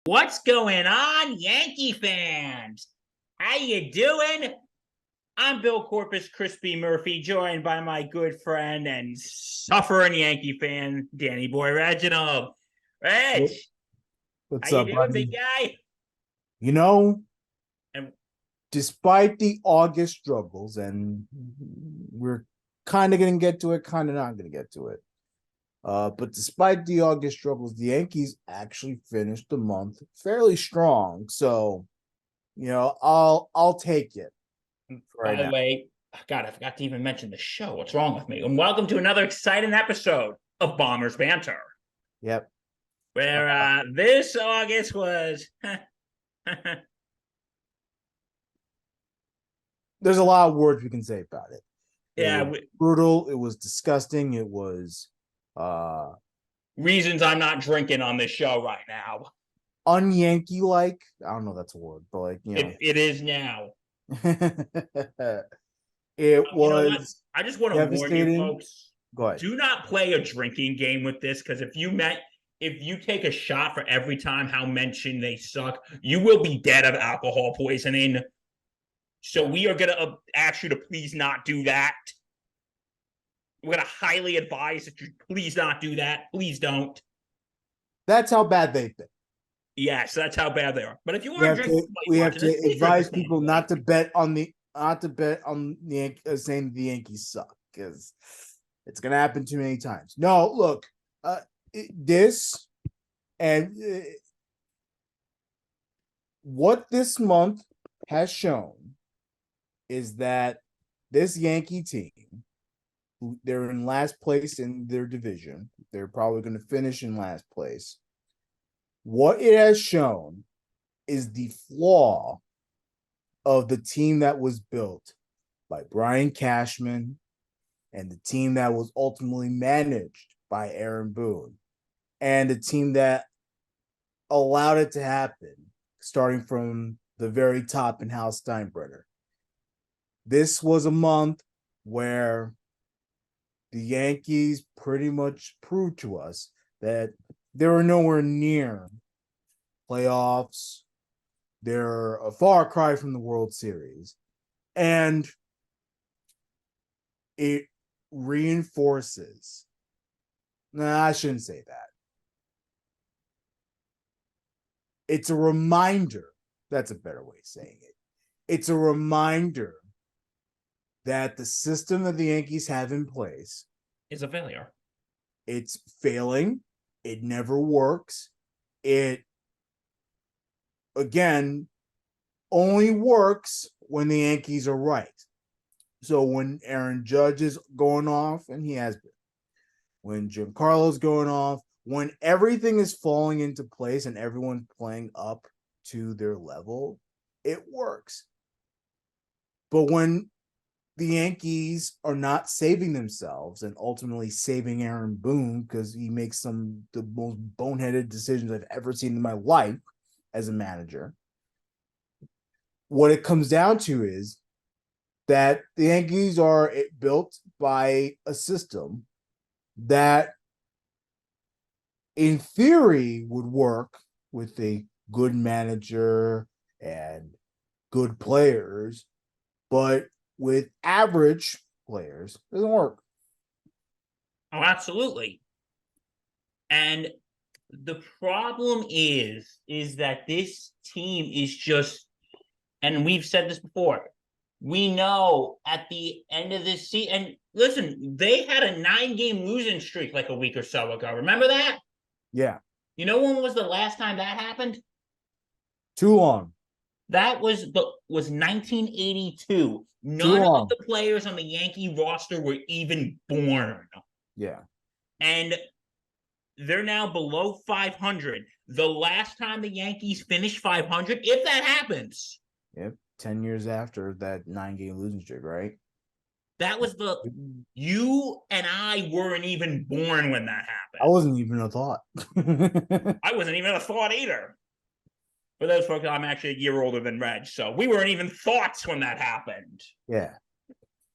What's going on, Yankee fans? How you doing? I'm Bill Corpus Crispy Murphy, joined by my good friend and suffering Yankee fan, Danny Boy Reginald. Reg, how What's you up, doing, big buddy? guy? You know, And despite the August struggles, and we're kind of going to get to it, kind of not going to get to it. But despite the August struggles, the Yankees actually finished the month fairly strong. So, I'll take it for right by the now. way, God, I forgot to even mention the show. What's wrong with me? And welcome to another exciting episode of Bombers Banter, Yep. where this August was There's a lot of words we can say about it. It yeah, was brutal. It was disgusting. It was reasons I'm not drinking on this show right now. un-Yankee like. I don't know if that's a word, but It is now. It You know what? was I just want to warn you devastating. folks, Go ahead. do not play a drinking game with this, because if you take a shot for every time how mentioned they suck, you will be dead of alcohol poisoning. So we are going to ask you to please not do that. We're going to highly advise that you please not do that. Please don't. That's how bad they've been. Yes, that's how bad they are. But if you We are have drinking to while we you're have watching to this, please drink advise people responsibly. not to bet on the saying the Yankees suck, because it's gonna happen too many times. No, look, this and what this month has shown is that this Yankee team, they're in last place in their division. They're probably going to finish in last place. What it has shown is the flaw of the team that was built by Brian Cashman and the team that was ultimately managed by Aaron Boone, and the team that allowed it to happen, starting from the very top in Hal Steinbrenner. This was a month where the Yankees pretty much proved to us that they were nowhere near playoffs. They're a far cry from the World Series. And it reinforces. I shouldn't say that. It's a reminder. That's a better way of saying it. It's a reminder that the system that the Yankees have in place is a failure. It's failing. It never works. It, again, only works when the Yankees are right. So when Aaron Judge is going off, and he has been, when Giancarlo's going off, when everything is falling into place and everyone's playing up to their level, it works. But when the Yankees are not saving themselves and ultimately saving Aaron Boone, because he makes the most boneheaded decisions I've ever seen in my life as a manager, what it comes down to is that the Yankees are built by a system that in theory would work with a good manager and good players, but with average players, it doesn't work. Oh, absolutely. And the problem is that this team is just, and we've said this before, we know at the end of this season, and listen, they had a 9-game losing streak like a week or so ago. Remember that? Yeah. You know when was the last time that happened? Too long. That was 1982. Too None of long. the players on the Yankee roster were even born. Yeah. And they're now below 500. The last time the Yankees finished 500, if that happens. Yep. 10 years after that 9-game losing streak, right? That was you and I weren't even born when that happened. I wasn't even a thought. I wasn't even a thought either. For those folks, I'm actually a year older than Reg, so we weren't even thoughts when that happened. Yeah.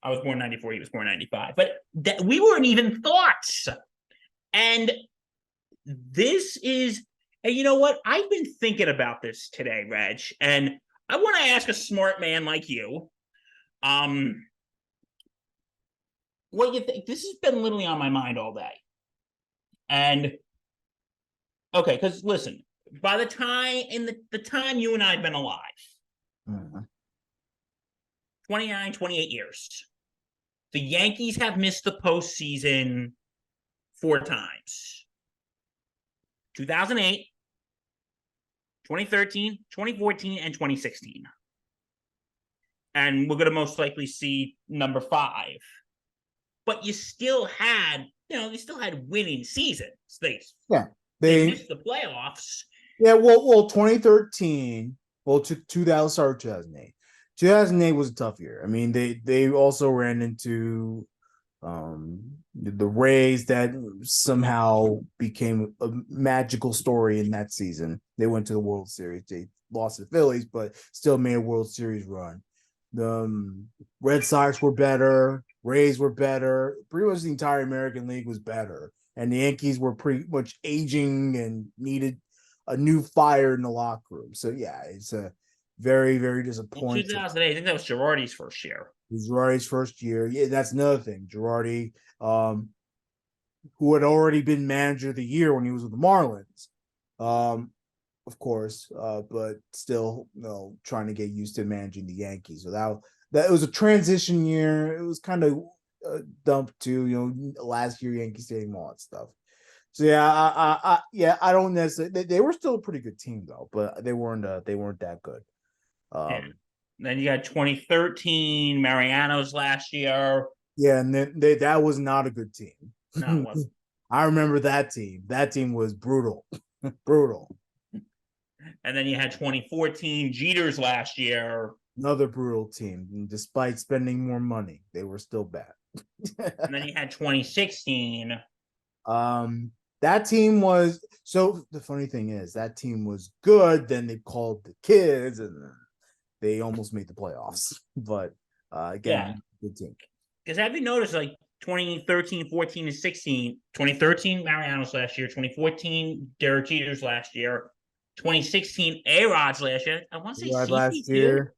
I was born 94, he was born 95. But we weren't even thoughts. And this is, And you know what? I've been thinking about this today, Reg, and I want to ask a smart man like you, um, what you think. This has been literally on my mind all day. And okay, because listen, by the time in the time you and I have been alive, Mhm. 29, 28 years, the Yankees have missed the postseason 4 times. 2008, 2013, 2014, and 2016. And we're going to most likely see number 5. But you still had, you still had winning seasons. Yeah, They they missed the playoffs. yeah. Well, 2013. Well, 2000, sorry, 2008. 2008 was a tough year. I mean, they also ran into the Rays that somehow became a magical story in that season. They went to the World Series. They lost to the Phillies, but still made a World Series run. The Red Sox were better. Rays were better. Pretty much the entire American League was better. And the Yankees were pretty much aging and needed a new fire in the locker room. So, yeah, it's a very, very In disappointing. 2008, I think that was Girardi's first year. It was Girardi's first year. Yeah, that's another thing. Girardi, who had already been manager of the year when he was with the Marlins, of course, but still, trying to get used to managing the Yankees. So that it was a transition year. It was kind of dumped too. Last year Yankee Stadium, all that stuff. So I don't necessarily. They were still a pretty good team though, but they weren't that good. Yeah. Then you got 2013, Mariano's last year. Yeah, and then that was not a good team. No, it wasn't. I remember that team. That team was brutal, brutal. And then you had 2014, Jeter's last year. Another brutal team. And despite spending more money, they were still bad. And then you had 2016. That team was so. The funny thing is, that team was good. Then they called the kids, and they almost made the playoffs. But Yeah. again, good team. Because have you noticed, like 2013, 14, and 16, 2013, Mariano's last year, 2014, Derek Jeter's last year, 2016, A-Rod's last year. I want to say Right, CC last too. year.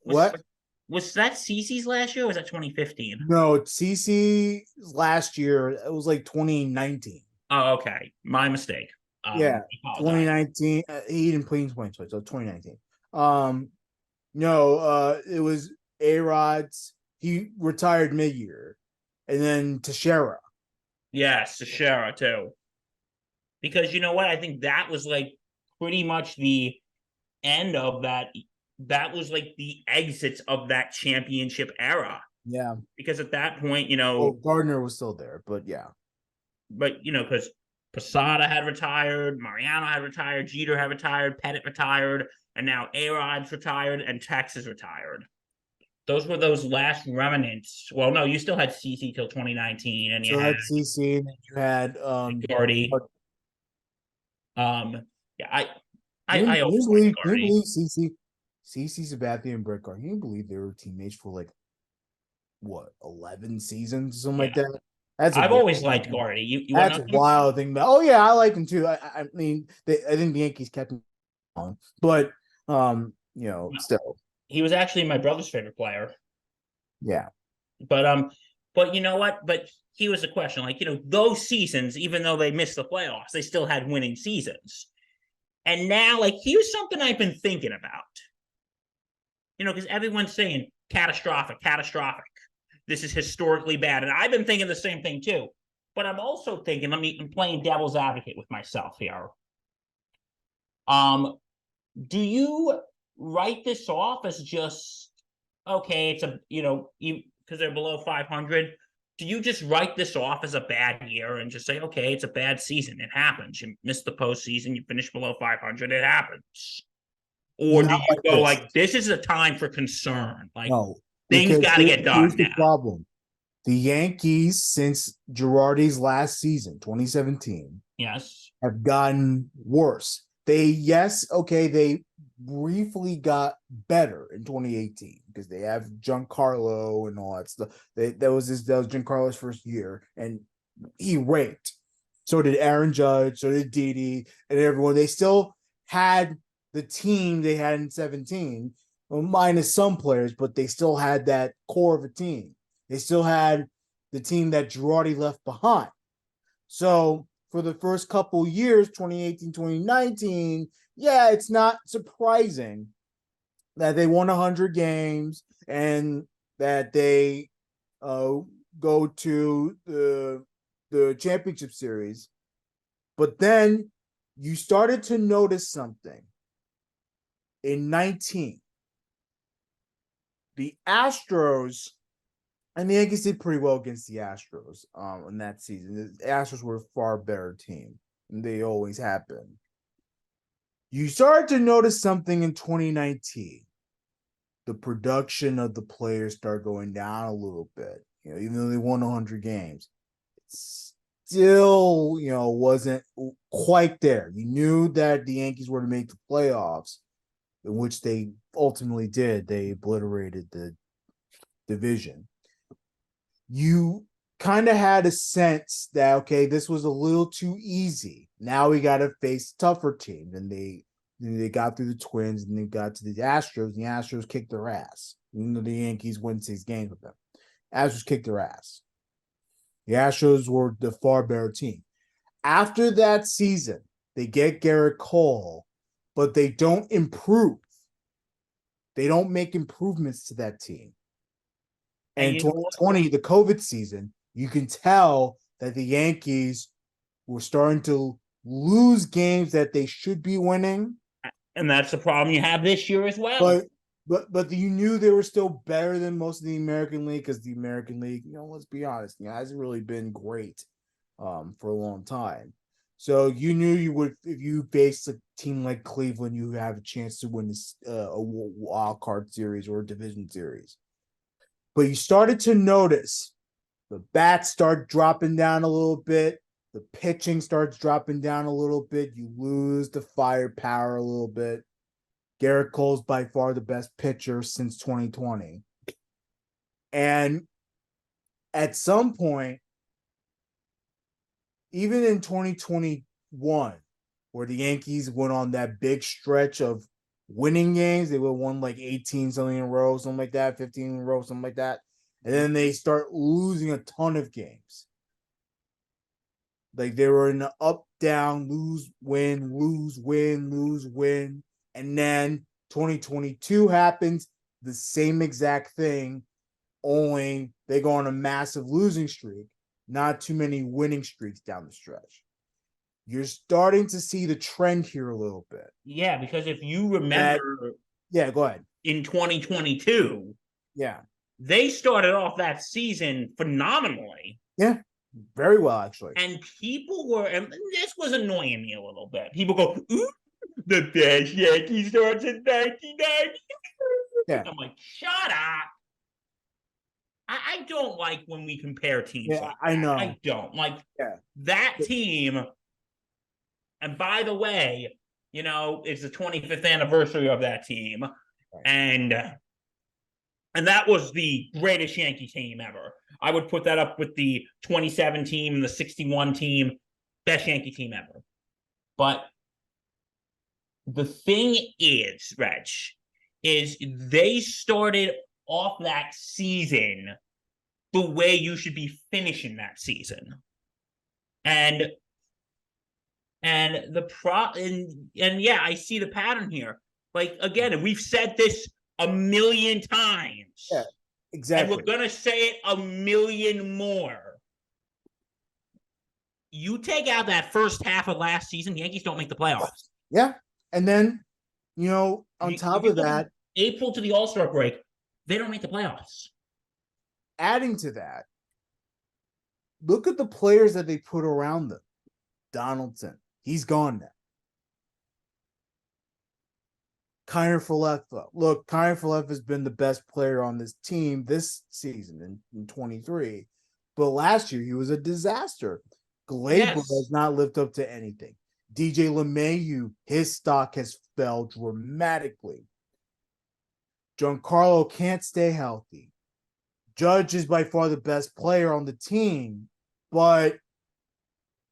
Was What? was that CC's last year or was that 2015? No, CC last year. It was like 2019. Oh, okay. My mistake. Yeah, I apologize. 2019. He didn't play in 2020, so 2019. Um, no, it was A Rod's. He retired mid year, and then Teixeira. Yes, Sashera too. Because you know what? I think that was like pretty much the end of that. That was like the exits of that championship era. Yeah. Because at that point, Well, Gardner was still there, but yeah. because Posada had retired, Mariano had retired, Jeter had retired, Pettit retired, and now A-Rod's retired and Tex is retired. Those were those last remnants. Well, no, you still had CC till 2019, and you So had that's CC, and then you had Gardy. Yeah, I you always liked believe Gardy. CC Sabathia and Brett Gardner. Can you believe they were teammates for like what 11 seasons, something like Yeah, that? That's a I've wild, always liked Gardy. You want that's to a know something? wild thing. Oh yeah, I like him too. I mean, I think the Yankees kept him on, but No, still, he was actually my brother's favorite player. yeah. But you know what? But he was a question. Like, those seasons, even though they missed the playoffs, they still had winning seasons. And now, like, here's something I've been thinking about. Because everyone's saying catastrophic, catastrophic. This is historically bad. And I've been thinking the same thing too. But I'm also thinking, I'm playing devil's advocate with myself here. Do you write this off as just okay? It's because they're below 500. Do you just write this off as a bad year and just say, okay, it's a bad season? It happens. You missed the postseason. You finish below 500. It happens. Or do Not you like go this. like, this is a time for concern? Like, No, things because got to get here's done the now. problem: the Yankees, since Girardi's last season, 2017, Yes. have gotten worse. They briefly got better in 2018 because they have Giancarlo and all that stuff. That was Giancarlo's first year, and he raked. So did Aaron Judge, so did Didi, and everyone. They still had the team they had in 17, well, minus some players, but they still had that core of a team. They still had the team that Girardi left behind. So for the first couple years, 2018, 2019, yeah, it's not surprising that they won 100 games and that they uh, go to the championship series. But then you started to notice something in 19. The Astros and the Yankees did pretty well against the Astros in that season. The Astros were a far better team, and they always have been. You started to notice something in 2019. The production of the players started going down a little bit. Even though they won 100 games, it's still, wasn't quite there. You knew that the Yankees were to make the playoffs, in which they ultimately did. They obliterated the division. You kind of had a sense that, okay, this was a little too easy. Now we got to face tougher teams. And they got through the Twins and they got to the Astros, and the Astros kicked their ass. Even though the Yankees won 6 games with them. Astros kicked their ass. The Astros were the far better team. After that season, they get Garrett Cole, but they don't improve. They don't make improvements to that team. And 2020, the COVID season, you can tell that the Yankees were starting to lose games that they should be winning. And that's the problem you have this year as well. But you knew they were still better than most of the American League, because the American League, let's be honest, hasn't really been great for a long time. So you knew you would, if you faced a team like Cleveland, you have a chance to win this a wild card series or a division series. But you started to notice the bats start dropping down a little bit. The pitching starts dropping down a little bit. You lose the firepower a little bit. Garrett Cole's by far the best pitcher since 2020. And at some point, even in 2021, where the Yankees went on that big stretch of winning games, they would have won like 18 something in a row, something like that, 15 in a row, something like that. And then they start losing a ton of games. Like they were in the up, down, lose, win, lose, win, lose, win. And then 2022 happens, the same exact thing, only they go on a massive losing streak, not too many winning streaks down the stretch. You're starting to see the trend here a little bit. Yeah, because if you remember, go ahead. In 2022, they started off that season phenomenally. Yeah, very well, actually. And people were, and this was annoying me a little bit. People go, ooh, the best Yankee starts in 1990. Yeah. I'm like, shut up. I don't like when we compare teams like that. I know. I don't. Like, that team, and by the way, it's the 25th anniversary of that team. Right. And that was the greatest Yankee team ever. I would put that up with the 27 team and the 61 team, best Yankee team ever. But the thing is, Reg, is they started off that season the way you should be finishing that season. And yeah, I see the pattern here. Like, again, and we've said this a million times. Yeah, exactly. And we're going to say it a million more. You take out that first half of last season, the Yankees don't make the playoffs. Yeah. And then, on top of that, April to the All-Star break, they don't make the playoffs. Adding to that, look at the players that they put around them. Donaldson, he's gone now. Kiner Falefa. Look, Kiner Falefa has been the best player on this team this season in 23. But last year, he was a disaster. Gleyber has not lived up to anything. DJ LeMahieu, his stock has fell dramatically. Giancarlo can't stay healthy. Judge is by far the best player on the team, but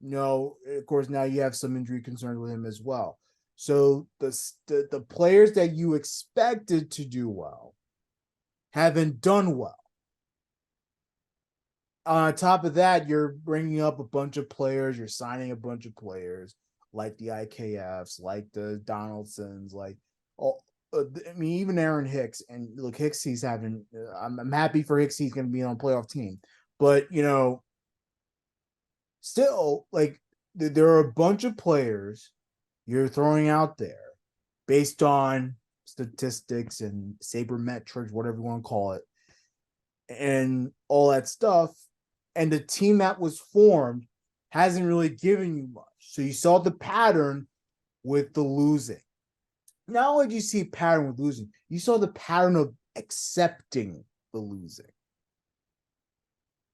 of course, now you have some injury concerns with him as well. So the players that you expected to do well haven't done well. On top of that, you're bringing up a bunch of players. You're signing a bunch of players like the IKFs, like the Donaldsons, like all. I mean, even Aaron Hicks. And look, Hicks, he's having. I'm happy for Hicks. He's going to be on a playoff team, but still, like there are a bunch of players you're throwing out there based on statistics and sabermetrics, whatever you want to call it, and all that stuff. And the team that was formed hasn't really given you much. So you saw the pattern with the losing. Not only did you see a pattern with losing, you saw the pattern of accepting the losing.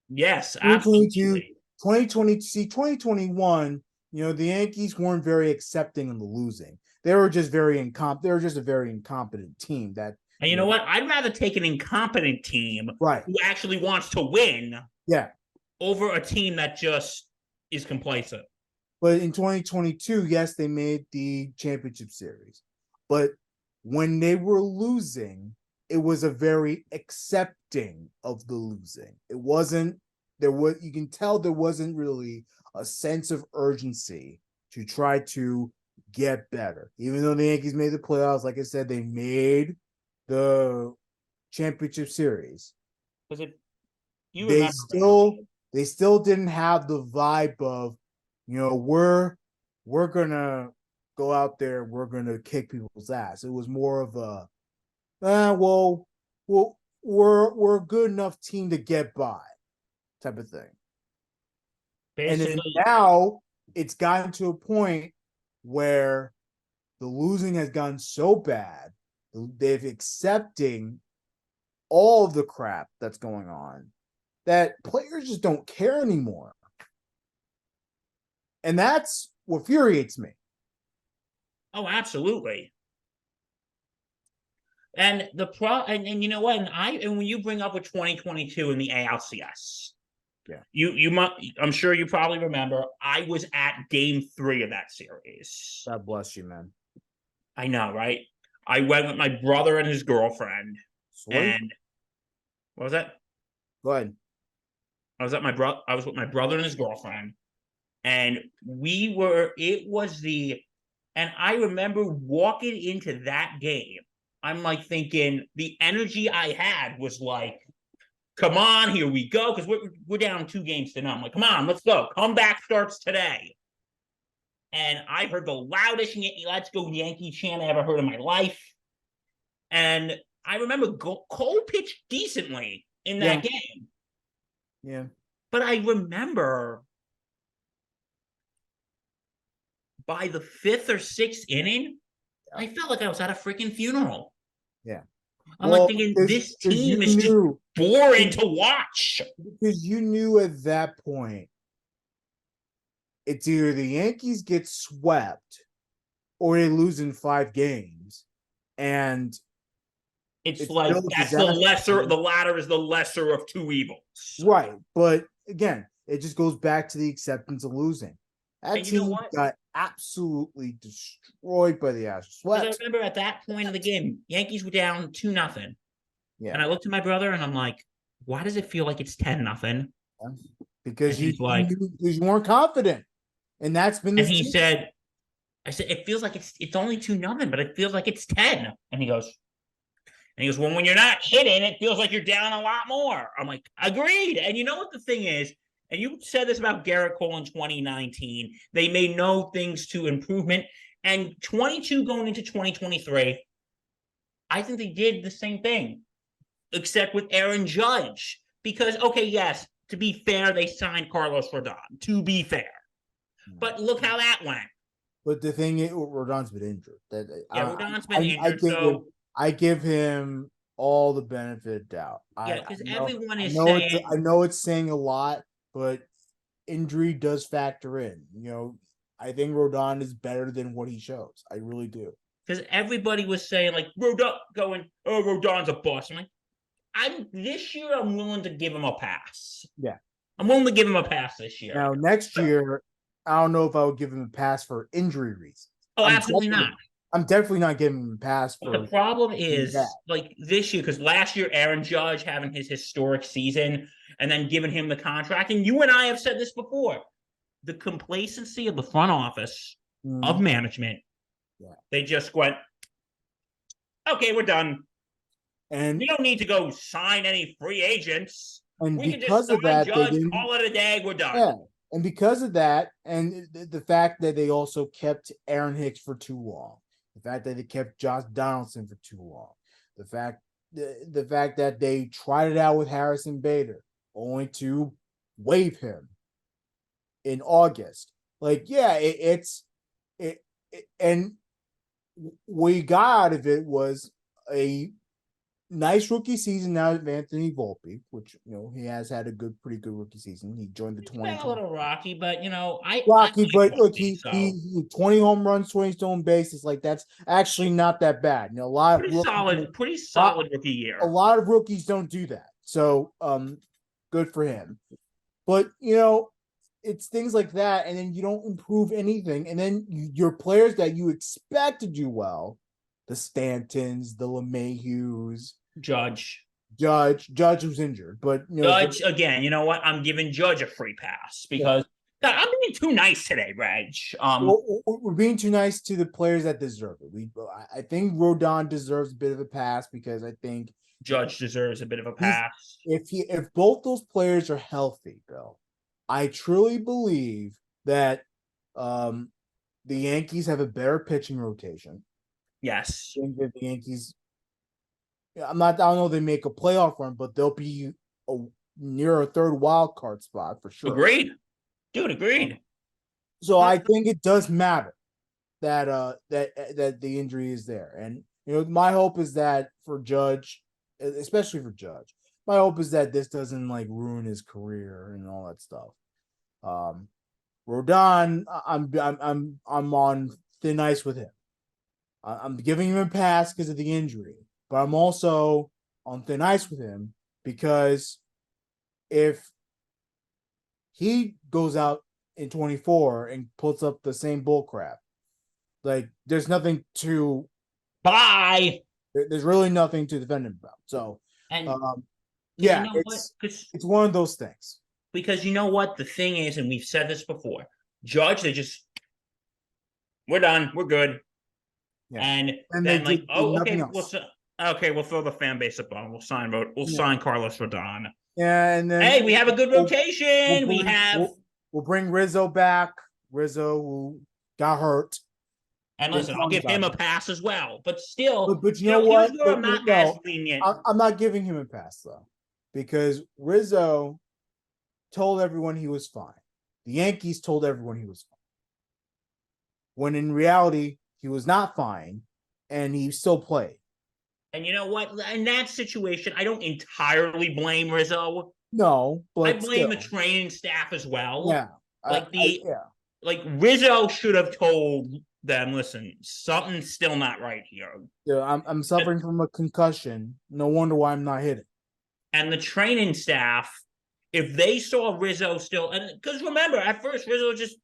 Yes, 2022, absolutely. 2020, see, 2021, the Yankees weren't very accepting of the losing. They were just they were just a very incompetent team that, And you know what? I'd rather take an incompetent team right. who actually wants to win Yeah. over a team that just is complacent. But in 2022, yes, they made the championship series. But when they were losing, it was a very accepting of the losing. It wasn't, you can tell there wasn't really a sense of urgency to try to get better. Even though the Yankees made the playoffs, like I said, they made the championship series. Because if you They remember, still didn't have the vibe of, we're gonna go out there, we're gonna kick people's ass. It was more of a, well, we're a good enough team to get by type of thing. And then basically, now it's gotten to a point where the losing has gotten so bad, they've accepting all of the crap that's going on, that players just don't care anymore. And that's what infuriates me. oh, absolutely. And and you know what? And when you bring up with 2022 in the ALCS, Yeah. you might, I'm sure you probably remember, I was at game 3 of that series. God bless you, man. I know, right? I went with my brother and his girlfriend. Sweet. And what was that? Go ahead. I was with my brother and his girlfriend. And and I remember walking into that game. I'm like thinking the energy I had was like, come on, here we go. Because we're down 2 games to none. I'm like, come on, let's go. Comeback starts today. And I heard the loudest "Let's Go Yankee" chant I ever heard in my life. And I remember Cole pitched decently in that game. Yeah. But I remember by the 5th or 6th inning, I felt like I was at a freaking funeral. Yeah. I'm like thinking, this team is just boring to watch. Because you knew at that point, it's either the Yankees get swept or they lose in 5 games. And it's like that's the latter is the lesser of 2 evils. Right. But again, it just goes back to the acceptance of losing. That team got absolutely destroyed by the Astros. I remember at that point of the game, Yankees were down 2-0. Yeah. And I looked at my brother and I'm like, why does it feel like it's 10-0? Because you weren't confident. And that's been this. And he said, I said, it feels like it's only 2-0, but it feels like it's 10. And he goes, well, when you're not hitting, it feels like you're down a lot more. I'm like, agreed. And you know what the thing is? And you said this about Garrett Cole in 2019. They made no things to improvement. And 22 going into 2023, I think they did the same thing, except with Aaron Judge. Because, okay, yes, to be fair, they signed Carlos Rodon, to be fair. But look how that went. But the thing is, Rodon's been injured. Rodon's been injured, I give him all the benefit of doubt. Yeah, because everyone is saying... I know it's saying a lot, but injury does factor in. I think Rodon is better than what he shows. I really do. Because everybody was saying, like, Rodon's a bust. I'm like, this year I'm willing to give him a pass. Yeah. I'm willing to give him a pass this year. Now, next year, I don't know if I would give him a pass for injury reasons. Oh, I'm absolutely definitely, not. I'm definitely not giving him a pass But the for problem that. is, like this year, because last year Aaron Judge having his historic season and then giving him the contract, and you and I have said this before, the complacency of the front office of Mm, management, yeah. they just went, okay, we're done. And We don't need to go sign any free agents. We can just because of sign that, they Judge, didn't. call it a day, we're done. Yeah, and because of that, and the fact that they also kept Aaron Hicks for too long, the fact that they kept Josh Donaldson for too long, the fact the fact that they tried it out with Harrison Bader, only to waive him in August. Like, yeah, and what you got out of it was a nice rookie season now of Anthony Volpe, which he has had a pretty good rookie season. He joined the It's been a 2020 little rocky, but I Rocky, like but look, Volpe, so 20 home runs, 20 stolen bases. Like that's actually not that bad. A lot of rookies, pretty lot, solid rookie a year. lot of rookies don't do that. So good for him. But it's things like that, and then you don't improve anything, and then your players that you expect to do well, the Stantons, the LeMahieus, Judge. Judge was injured, but Judge again, you know what? I'm giving Judge a free pass yeah. because God, I'm being too nice today, Reg. We're being too nice to the players that deserve it. I think Rodon deserves a bit of a pass because I think Judge deserves a bit of a he's pass. if both those players are healthy, Bill, I truly believe that the Yankees have a better pitching rotation. Yes. I think that the Yankees, I don't know if they make a playoff run, but they'll be near a third wild card spot for sure. Agreed. Dude, agreed. So I think it does matter that that the injury is there. And my hope is that for Judge, especially for Judge, my hope is that this doesn't like ruin his career and all that stuff. Rodon, I'm on thin ice with him. I'm giving him a pass because of the injury, but I'm also on thin ice with him because if he goes out in 24 and puts up the same bull crap, like there's nothing to Bye. there's really nothing to defend him about. So And you yeah, know what? it's one of those things. Because you know what? The thing is, and we've said this before, Judge, we're done. We're good. Yeah. And And they then like, did oh, nothing okay, else. we'll throw the fan base up on. We'll Yeah. sign Carlos Rodon. Yeah, and then Hey, we have a good rotation. We bring, have we'll bring Rizzo back. Rizzo who got hurt. and Been listen, I'll talking give him about a it. pass as well. But still, But you know here's what? where I'm not as No, lenient. I'm not giving him a pass though, because Rizzo told everyone he was fine. The Yankees told everyone he was fine, when in reality he was not fine, and he still played. And you know what? In that situation, I don't entirely blame Rizzo. No, I but blame the still, training staff as well. yeah, yeah. Like Rizzo should have told them, listen, something's still not right here. Yeah, I'm suffering from a concussion. No wonder why I'm not hitting. And the training staff, if they saw Rizzo still, and because remember, at first Rizzo just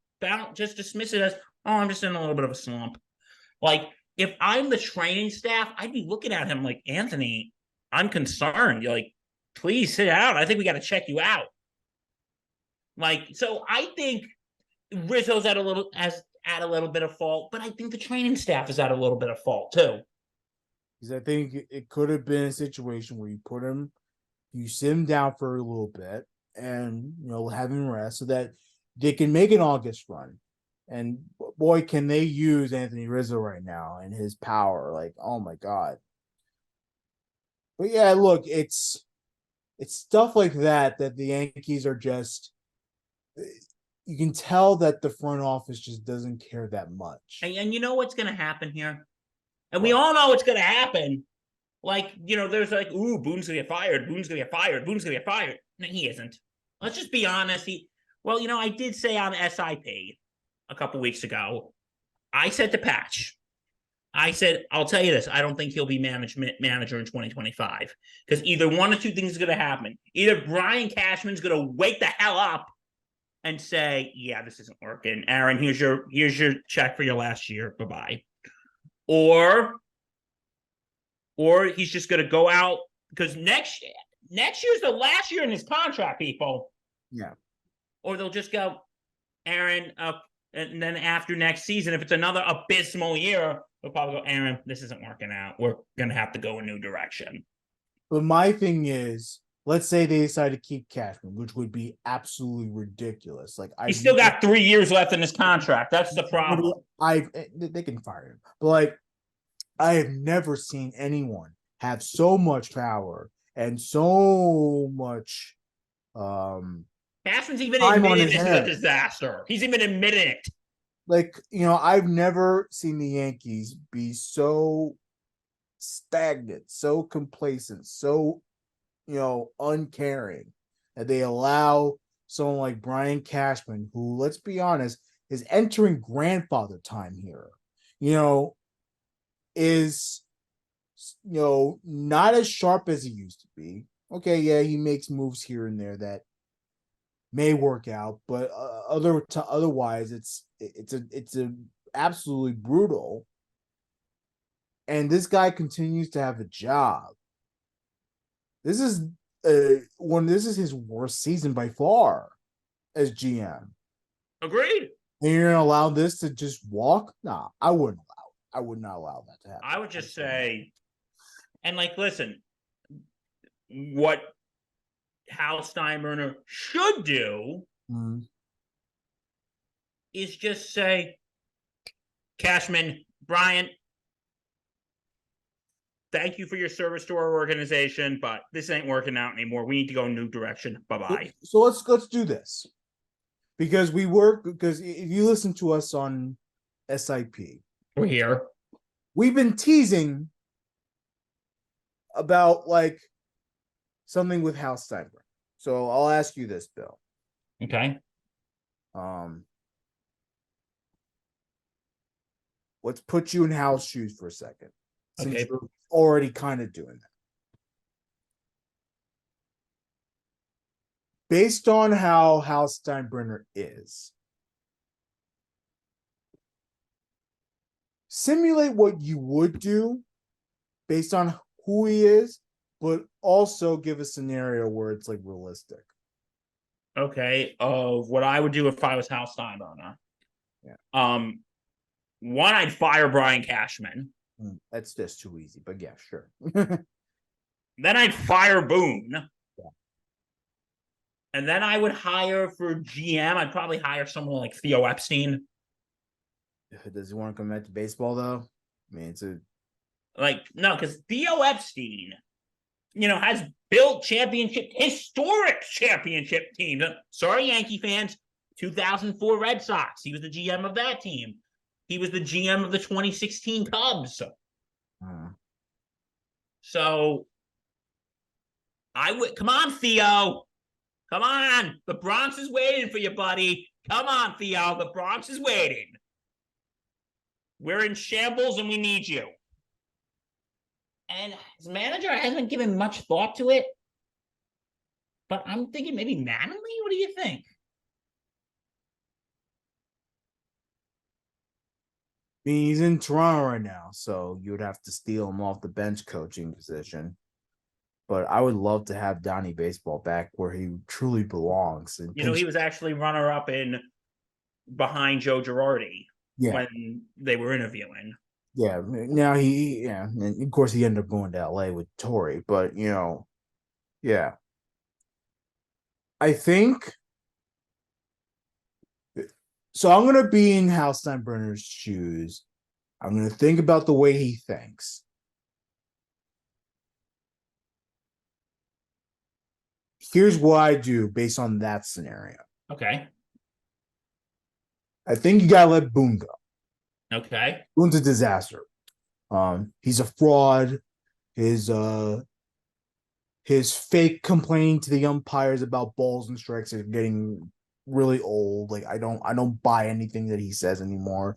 dismissed it as, oh, I'm just in a little bit of a slump. Like, if I'm the training staff, I'd be looking at him like, Anthony, I'm concerned. You're like, please sit out. I think we got to check you out. Like, so I think Rizzo's at a little bit of fault, but I think the training staff is at a little bit of fault too. Because I think it could have been a situation where you sit him down for a little bit, and have him rest so that they can make an August run. And boy, can they use Anthony Rizzo right now and his power! Like, oh my god. But yeah, look, it's stuff like that the Yankees are just. You can tell that the front office just doesn't care that much. And you know what's going to happen here? And we all know what's going to happen. Like, there's like, ooh, Boone's going to get fired. Boone's going to get fired. Boone's going to get fired. No, he isn't. Let's just be honest. I did say on SIP a couple weeks ago, I said to Patch, I said, I'll tell you this. I don't think he'll be manager in 2025 because either one or two things is going to happen. Either Brian Cashman's going to wake the hell up and say, yeah, this isn't working. Aaron, here's your check for your last year. Bye-bye. Or he's just gonna go out because next year's the last year in his contract, people. Yeah. Or they'll just go, Aaron, and then after next season, if it's another abysmal year, they'll probably go, Aaron, this isn't working out. We're gonna have to go a new direction. But my thing is, let's say they decide to keep Cashman, which would be absolutely ridiculous. Like He's still got 3 years left in his contract. That's the problem. They can fire him, but like I have never seen anyone have so much power and so much Cashman's even time on admitted his this is a head. disaster. He's even admitted it. Like, I've never seen the Yankees be so stagnant, so complacent, so uncaring that they allow someone like Brian Cashman, who, let's be honest, is entering grandfather time here, is not as sharp as he used to be. Okay, yeah, he makes moves here and there that may work out, but otherwise it's a absolutely brutal. And this guy continues to have a job. This is this is his worst season by far as GM. Agreed. And you're gonna allow this to just walk? Nah, I wouldn't allow it. I would not allow that to happen. I would just say, and like, listen, what Hal Steinbrenner should do is just say, Cashman, Brian, thank you for your service to our organization, but this ain't working out anymore. We need to go a new direction. Bye-bye. So let's do this. Because if you listen to us on SIP, we're here. We've been teasing about like something with Hal Steinbrenner. So I'll ask you this, Bill. Okay. Let's put you in Hal's shoes for a second. Since Okay. you're already kind of doing that. Based on how Hal Steinbrenner is, simulate what you would do based on who he is, but also give a scenario where it's like realistic. Okay. Of what I would do if I was Hal Steinbrenner. Yeah. One, I'd fire Brian Cashman. That's just too easy, but yeah, sure. Then I'd fire Boone. Yeah. And then I would hire for GM. I'd probably hire someone like Theo Epstein. Does he want to come back to baseball though? I mean, no, because Theo Epstein, has built historic championship teams. Sorry, Yankee fans. 2004 Red Sox. He was the GM of that team. He was the GM of the 2016 Cubs. So I would come on, Theo. Come on. The Bronx is waiting for you, buddy. Come on, Theo. The Bronx is waiting. We're in shambles and we need you. And his manager hasn't given much thought to it. But I'm thinking maybe Manley? What do you think? I mean, he's in Toronto right now, so you would have to steal him off the bench coaching position. But I would love to have Donnie Baseball back where he truly belongs. And he was actually runner-up behind Joe Girardi when they were interviewing. Yeah, now and of course he ended up going to LA with Torrey, but yeah. I think so. I'm gonna be in Hal Steinbrenner's shoes. I'm gonna think about the way he thinks. Here's what I do based on that scenario. Okay. I think you gotta let Boone go. Okay. Boone's a disaster. He's a fraud. His fake complaining to the umpires about balls and strikes are getting really old. Like I don't buy anything that he says anymore.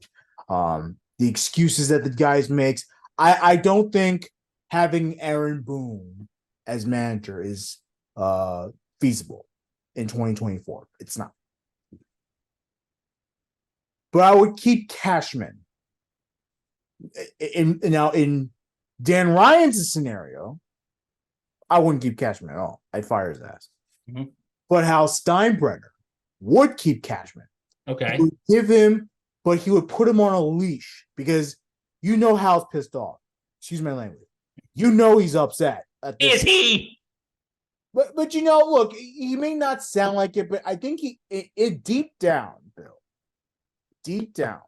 The excuses that the guys makes. I don't think having Aaron Boone as manager is feasible in 2024. It's not. but I would keep Cashman. In Dan Ryan's scenario, I wouldn't keep Cashman at all. I'd fire his ass. Mhm. But Hal Steinbrenner would keep Cashman. Okay. He would give him, but he would put him on a leash because you know Hal's pissed off. Excuse my language. You know he's upset at this. Is he? But you know, look, he may not sound like it, but I think it deep down, Bill, deep down,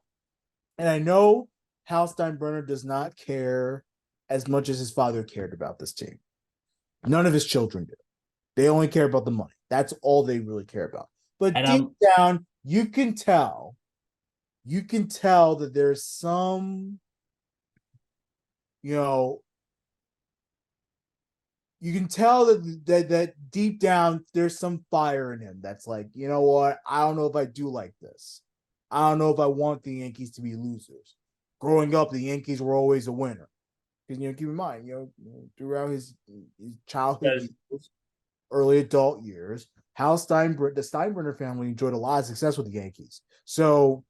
and I know Hal Steinbrenner does not care as much as his father cared about this team. None of his children do. They only care about the money. That's all they really care about. But And, deep down, you can tell that there's some, you know, you can tell that deep down there's some fire in him that's like, you know what? I don't know if I do like this. I don't know if I want the Yankees to be losers. Growing up, the Yankees were always a winner. Because, you know, keep in mind, throughout his childhood years, early adult years, the Steinbrenner family enjoyed a lot of success with the Yankees. So,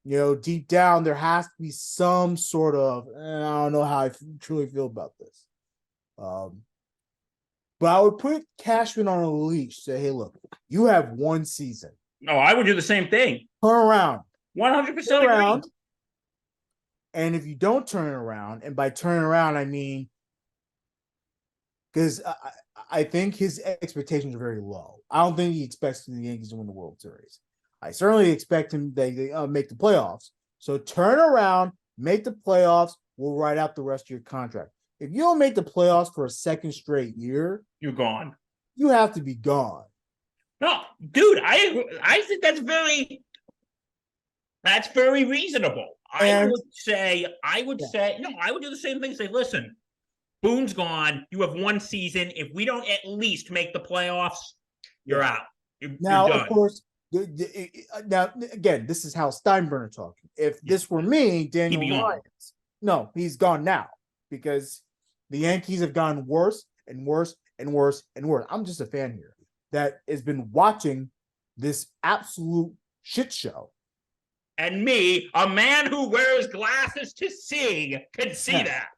you know, deep down, there has to be some sort of, I don't know how I truly feel about this. But I would put Cashman on a leash. Say, hey, look, you have one season. No, I would do the same thing. Turn around. 100% agree. And if you don't turn it around, and by turn around, I mean, because I think his expectations are very low. I don't think he expects the Yankees to win the World Series. I certainly expect him they make the playoffs. So turn around, make the playoffs. We'll write out the rest of your contract. If you don't make the playoffs for a second straight year, you're gone. You have to be gone. No, dude, I think that's very reasonable. I would do the same thing. Say, listen, Boone's gone. You have one season. If we don't at least make the playoffs, you're out. You're done. Of course, now again, this is Hal Steinbrenner talking. If this were me, Daniel Lyons, no, he's gone now because the Yankees have gone worse and worse and worse and worse. I'm just a fan here that has been watching this absolute shit show. And me, a man who wears glasses to see, can see that.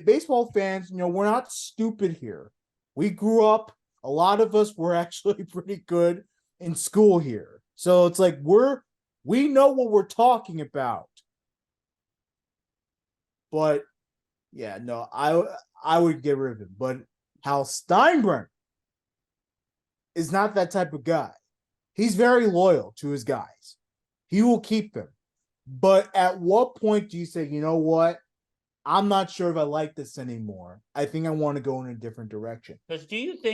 Baseball fans, we're not stupid here. We grew up, a lot of us were actually pretty good in school here. So it's like we know what we're talking about. But yeah, no, I would get rid of him. But Hal Steinbrenner is not that type of guy. He's very loyal to his guys. He will keep them. But at what point do you say, you know what? I'm not sure if I like this anymore. I think I want to go in a different direction. Because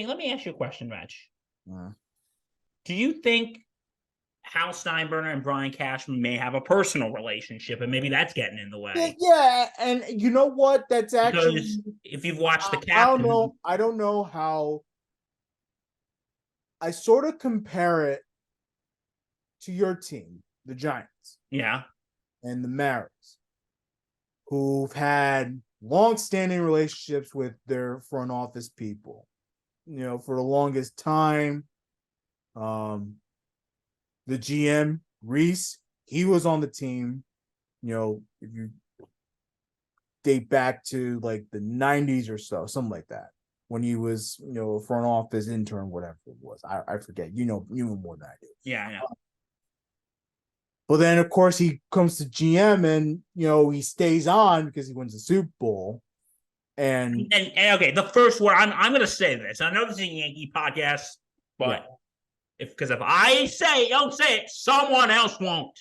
let me ask you a question, Rich. Do you think Hal Steinbrenner and Brian Cashman may have a personal relationship, and maybe that's getting in the way? Yeah, and you know what? That's actually, because if you've watched the Captain, I don't know how. I sort of compare it to your team, the Giants. Yeah. And the Mariners, who've had long-standing relationships with their front office people, for the longest time. The GM, Reese, he was on the team, if you date back to like the 90s or so, something like that, when he was, a front office intern, whatever it was. I forget. You know more than I do. Yeah, I know. But then, of course, he comes to GM and, he stays on because he wins the Super Bowl. And okay, the first word, I'm going to say this. I know this is a Yankee podcast, but if I don't say it, someone else won't.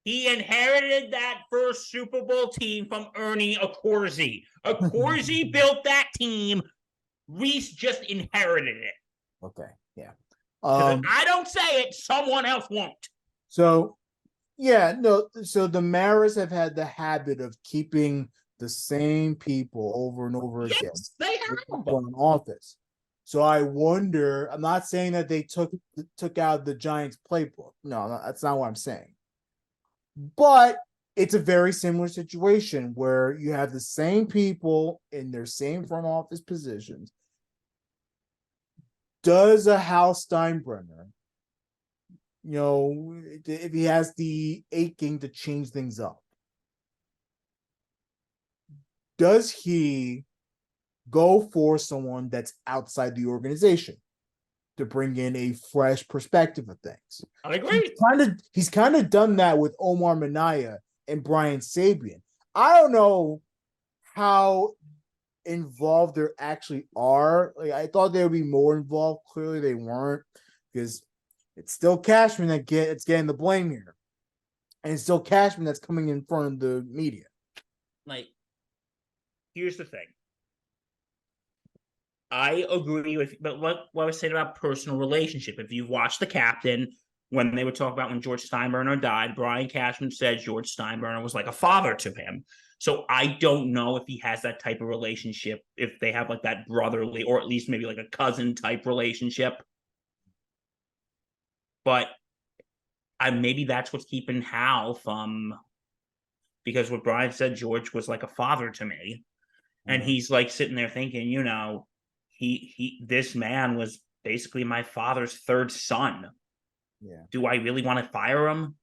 He inherited that first Super Bowl team from Ernie Accorsi. Accorsi built that team. Reese just inherited it. Okay, yeah. If I don't say it, someone else won't. So the Maras have had the habit of keeping the same people over and over again. Yes, they have. An office. So I wonder, I'm not saying that they took out the Giants playbook. No, that's not what I'm saying. But it's a very similar situation where you have the same people in their same front office positions. Does a Hal Steinbrenner if he has the aching to change things up, does he go for someone that's outside the organization to bring in a fresh perspective of things? I agree. He's kind of done that with Omar Minaya and Brian Sabian. I don't know how involved there actually are. Like, I thought they would be more involved. Clearly, they weren't, because it's still Cashman it's getting the blame here, and it's still Cashman that's coming in front of the media. Like, here's the thing. I agree with, but what I was saying about personal relationship. If you watch The Captain, when they would talk about when George Steinbrenner died, Brian Cashman said George Steinbrenner was like a father to him. So I don't know if he has that type of relationship, if they have like that brotherly or at least maybe like a cousin type relationship. But maybe that's what's keeping Hal from, because what Brian said, George was like a father to me. And he's like sitting there thinking, this man was basically my father's third son. Yeah. Do I really want to fire him?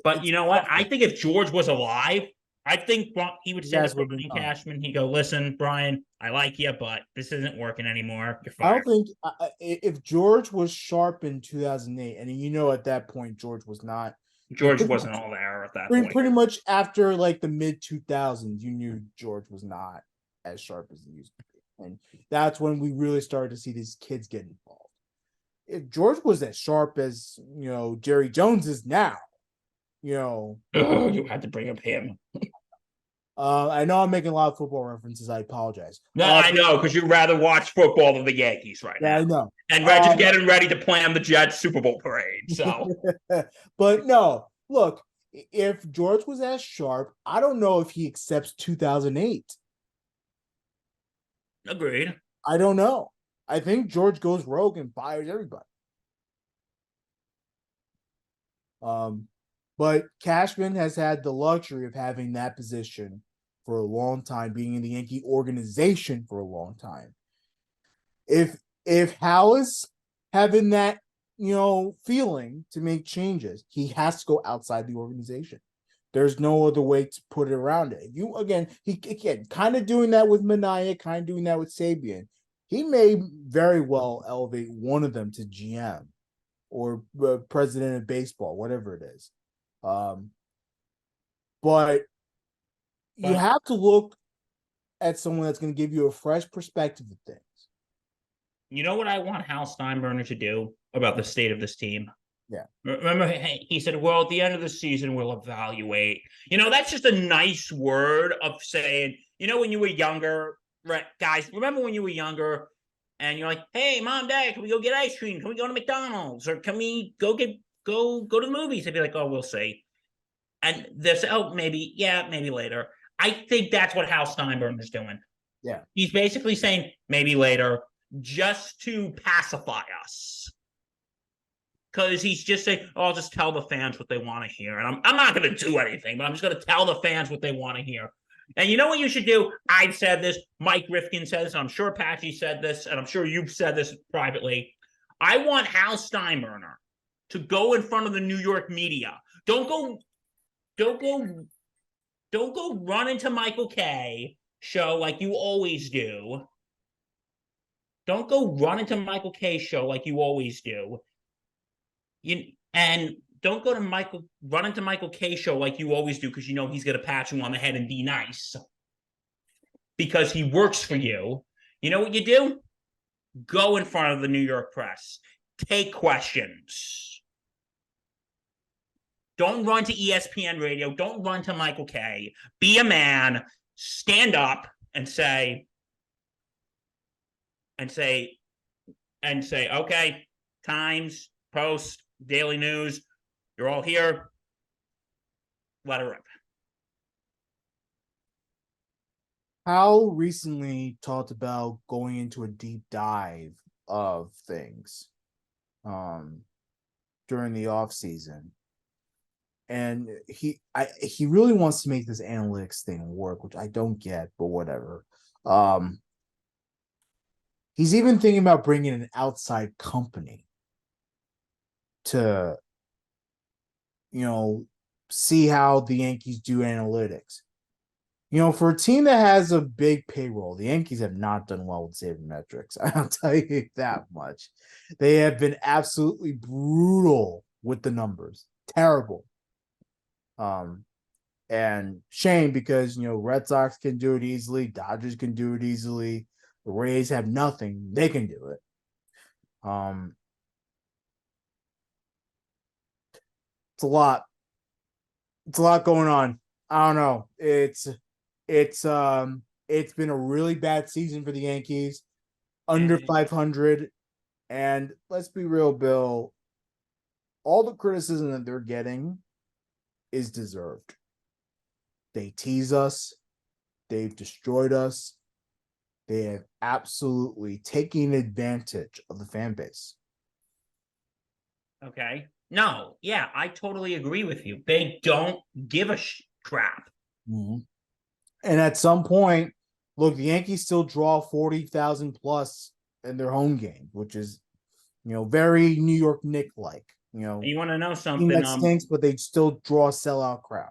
But It's you know what? I think if George was alive, I think he would say to Brian Cashman, he'd go, "Listen, Brian, I like you, but this isn't working anymore. You're I fired." don't think if George was sharp in 2008, and at that point George was not. George wasn't all there at that point. Pretty much after like the mid 2000s, you knew George was not as sharp as he used to be, and that's when we really started to see these kids get involved. If George was as sharp as Jerry Jones is now, You had to bring up him. I know I'm making a lot of football references. I apologize. No, I know, because you'd rather watch football than the Yankees right now. I know. And Reggie's getting ready to plan the Jets Super Bowl parade. So, but no, look, if George was as sharp, I don't know if he accepts 2008. Agreed. I don't know. I think George goes rogue and fires everybody. But Cashman has had the luxury of having that position for a long time, being in the Yankee organization for a long time. If Hal is having that feeling to make changes, he has to go outside the organization. There's no other way to put it around it. He kind of doing that with Minaya, kind of doing that with Sabian. He may very well elevate one of them to GM or president of baseball, whatever it is. But you have to look at someone that's going to give you a fresh perspective of things. You know what I want Hal Steinbrenner to do about the state of this team? Yeah. Remember, he said, well, at the end of the season, we'll evaluate. That's just a nice word of saying, when you were younger, right, guys, remember when you were younger and you're like, hey, mom, dad, can we go get ice cream? Can we go to McDonald's? Or can we go to the movies? They'd be like, oh, we'll see. And they'll say, oh, maybe later. I think that's what Hal Steinbrenner's doing. Yeah. He's basically saying maybe later just to pacify us. Because he's just saying, oh, I'll just tell the fans what they want to hear. And I'm not going to do anything, but I'm just going to tell the fans what they want to hear. And you know what you should do? I've said this. Mike Rifkin said this. And I'm sure Patchy said this. And I'm sure you've said this privately. I want Hal Steinbrenner to go in front of the New York media. Don't go run into Michael Kay show like you always do. Don't go run into Michael Kay show like you always do. And don't run into Michael Kay show like you always do, because he's gonna pat you on the head and be nice. Because he works for you. You know what you do? Go in front of the New York press. Take questions. Don't run to ESPN radio. Don't run to Michael Kay. Be a man. Stand up and say, okay, Times, Post, Daily News, you're all here. Let her rip. Hal recently talked about going into a deep dive of things during the off season. And he really wants to make this analytics thing work, which I don't get, but whatever. He's even thinking about bringing an outside company to see how the Yankees do analytics. For a team that has a big payroll, the Yankees have not done well with sabermetrics. I'll tell you that much. They have been absolutely brutal with the numbers. Terrible. And shame because Red Sox can do it easily, Dodgers can do it easily. The Rays have nothing; they can do it. It's a lot. It's a lot going on. I don't know. It's been a really bad season for the Yankees, under And 500. And let's be real, Bill. All the criticism that they're getting is deserved. They tease us. They've destroyed us. They have absolutely taken advantage of the fan base. okay. No, yeah, I totally agree with you. They don't give a crap. Mm-hmm. And at some point, look, the Yankees still draw 40,000 plus in their home game, which is, very New York Knicks like. You want to know Team something? that stinks, but they still draw a sellout crowd.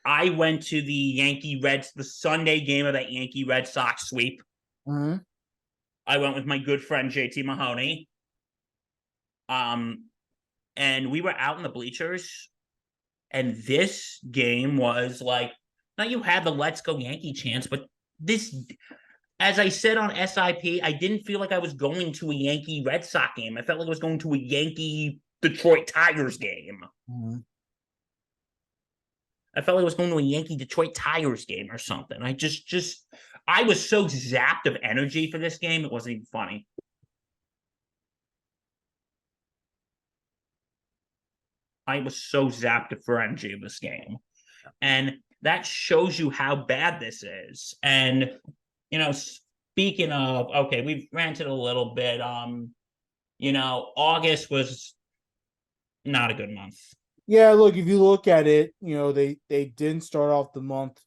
I went to the Sunday game of that Yankee Red Sox sweep. Mm-hmm. I went with my good friend JT Mahoney. And we were out in the bleachers, and this game was like, now you had the "Let's Go Yankee" chance, but this, as I said on SIP, I didn't feel like I was going to a Yankee Red Sox game. I felt like I was going to a Yankee Detroit Tigers game. Mm-hmm. I felt like I was going to a Yankee Detroit Tigers game or something. I was so zapped of energy for this game, it wasn't even funny. I was so zapped of energy of this game. And that shows you how bad this is. And, speaking of, okay, we've ranted a little bit. August was not a good month. Yeah, look, if you look at it, they didn't start off the month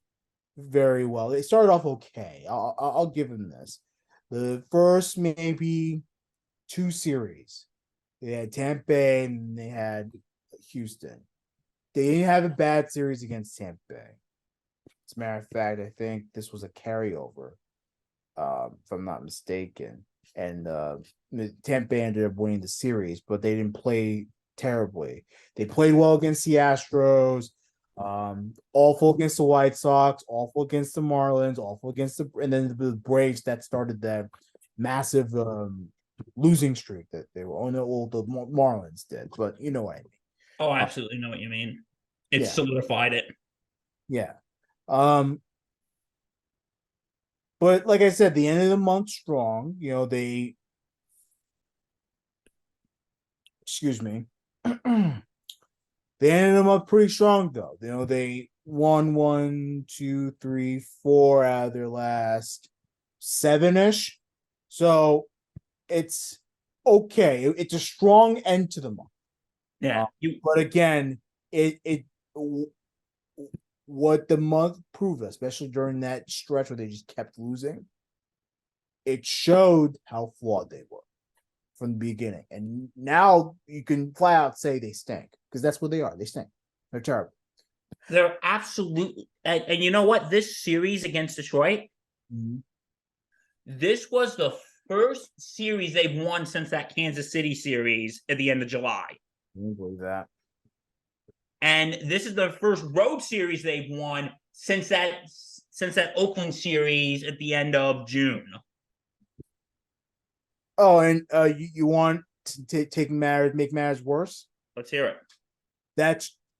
very well. They started off okay. I'll give them this. The first maybe two series, they had Tampa Bay and they had Houston. They didn't have a bad series against Tampa Bay. As a matter of fact, I think this was a carryover, if I'm not mistaken. And Tampa Bay ended up winning the series, but they didn't play terribly. They played well against the Astros, awful against the White Sox, awful against the Marlins, awful against and then the Braves that started that massive losing streak that they were on. Well, the Marlins did, but you know what I mean. Oh, I absolutely know what you mean. It Yeah. solidified it. Yeah. But like I said, the end of the month strong. Excuse me. They ended them up pretty strong though. They won 1, 2, 3, 4 out of their last 7-ish. So it's okay. It's a strong end to the month. Yeah. But again, it what the month proved, especially during that stretch where they just kept losing, it showed how flawed they were from the beginning. And now you can flat out say they stink because that's what they are. They stink. They're terrible. They're absolutely, and you know what? This series against Detroit, this was the first series they've won since that Kansas City series at the end of July. I don't believe that. And this is the first road series they've won since that Oakland series at the end of June. Oh, and you want to make matters worse? Let's hear it.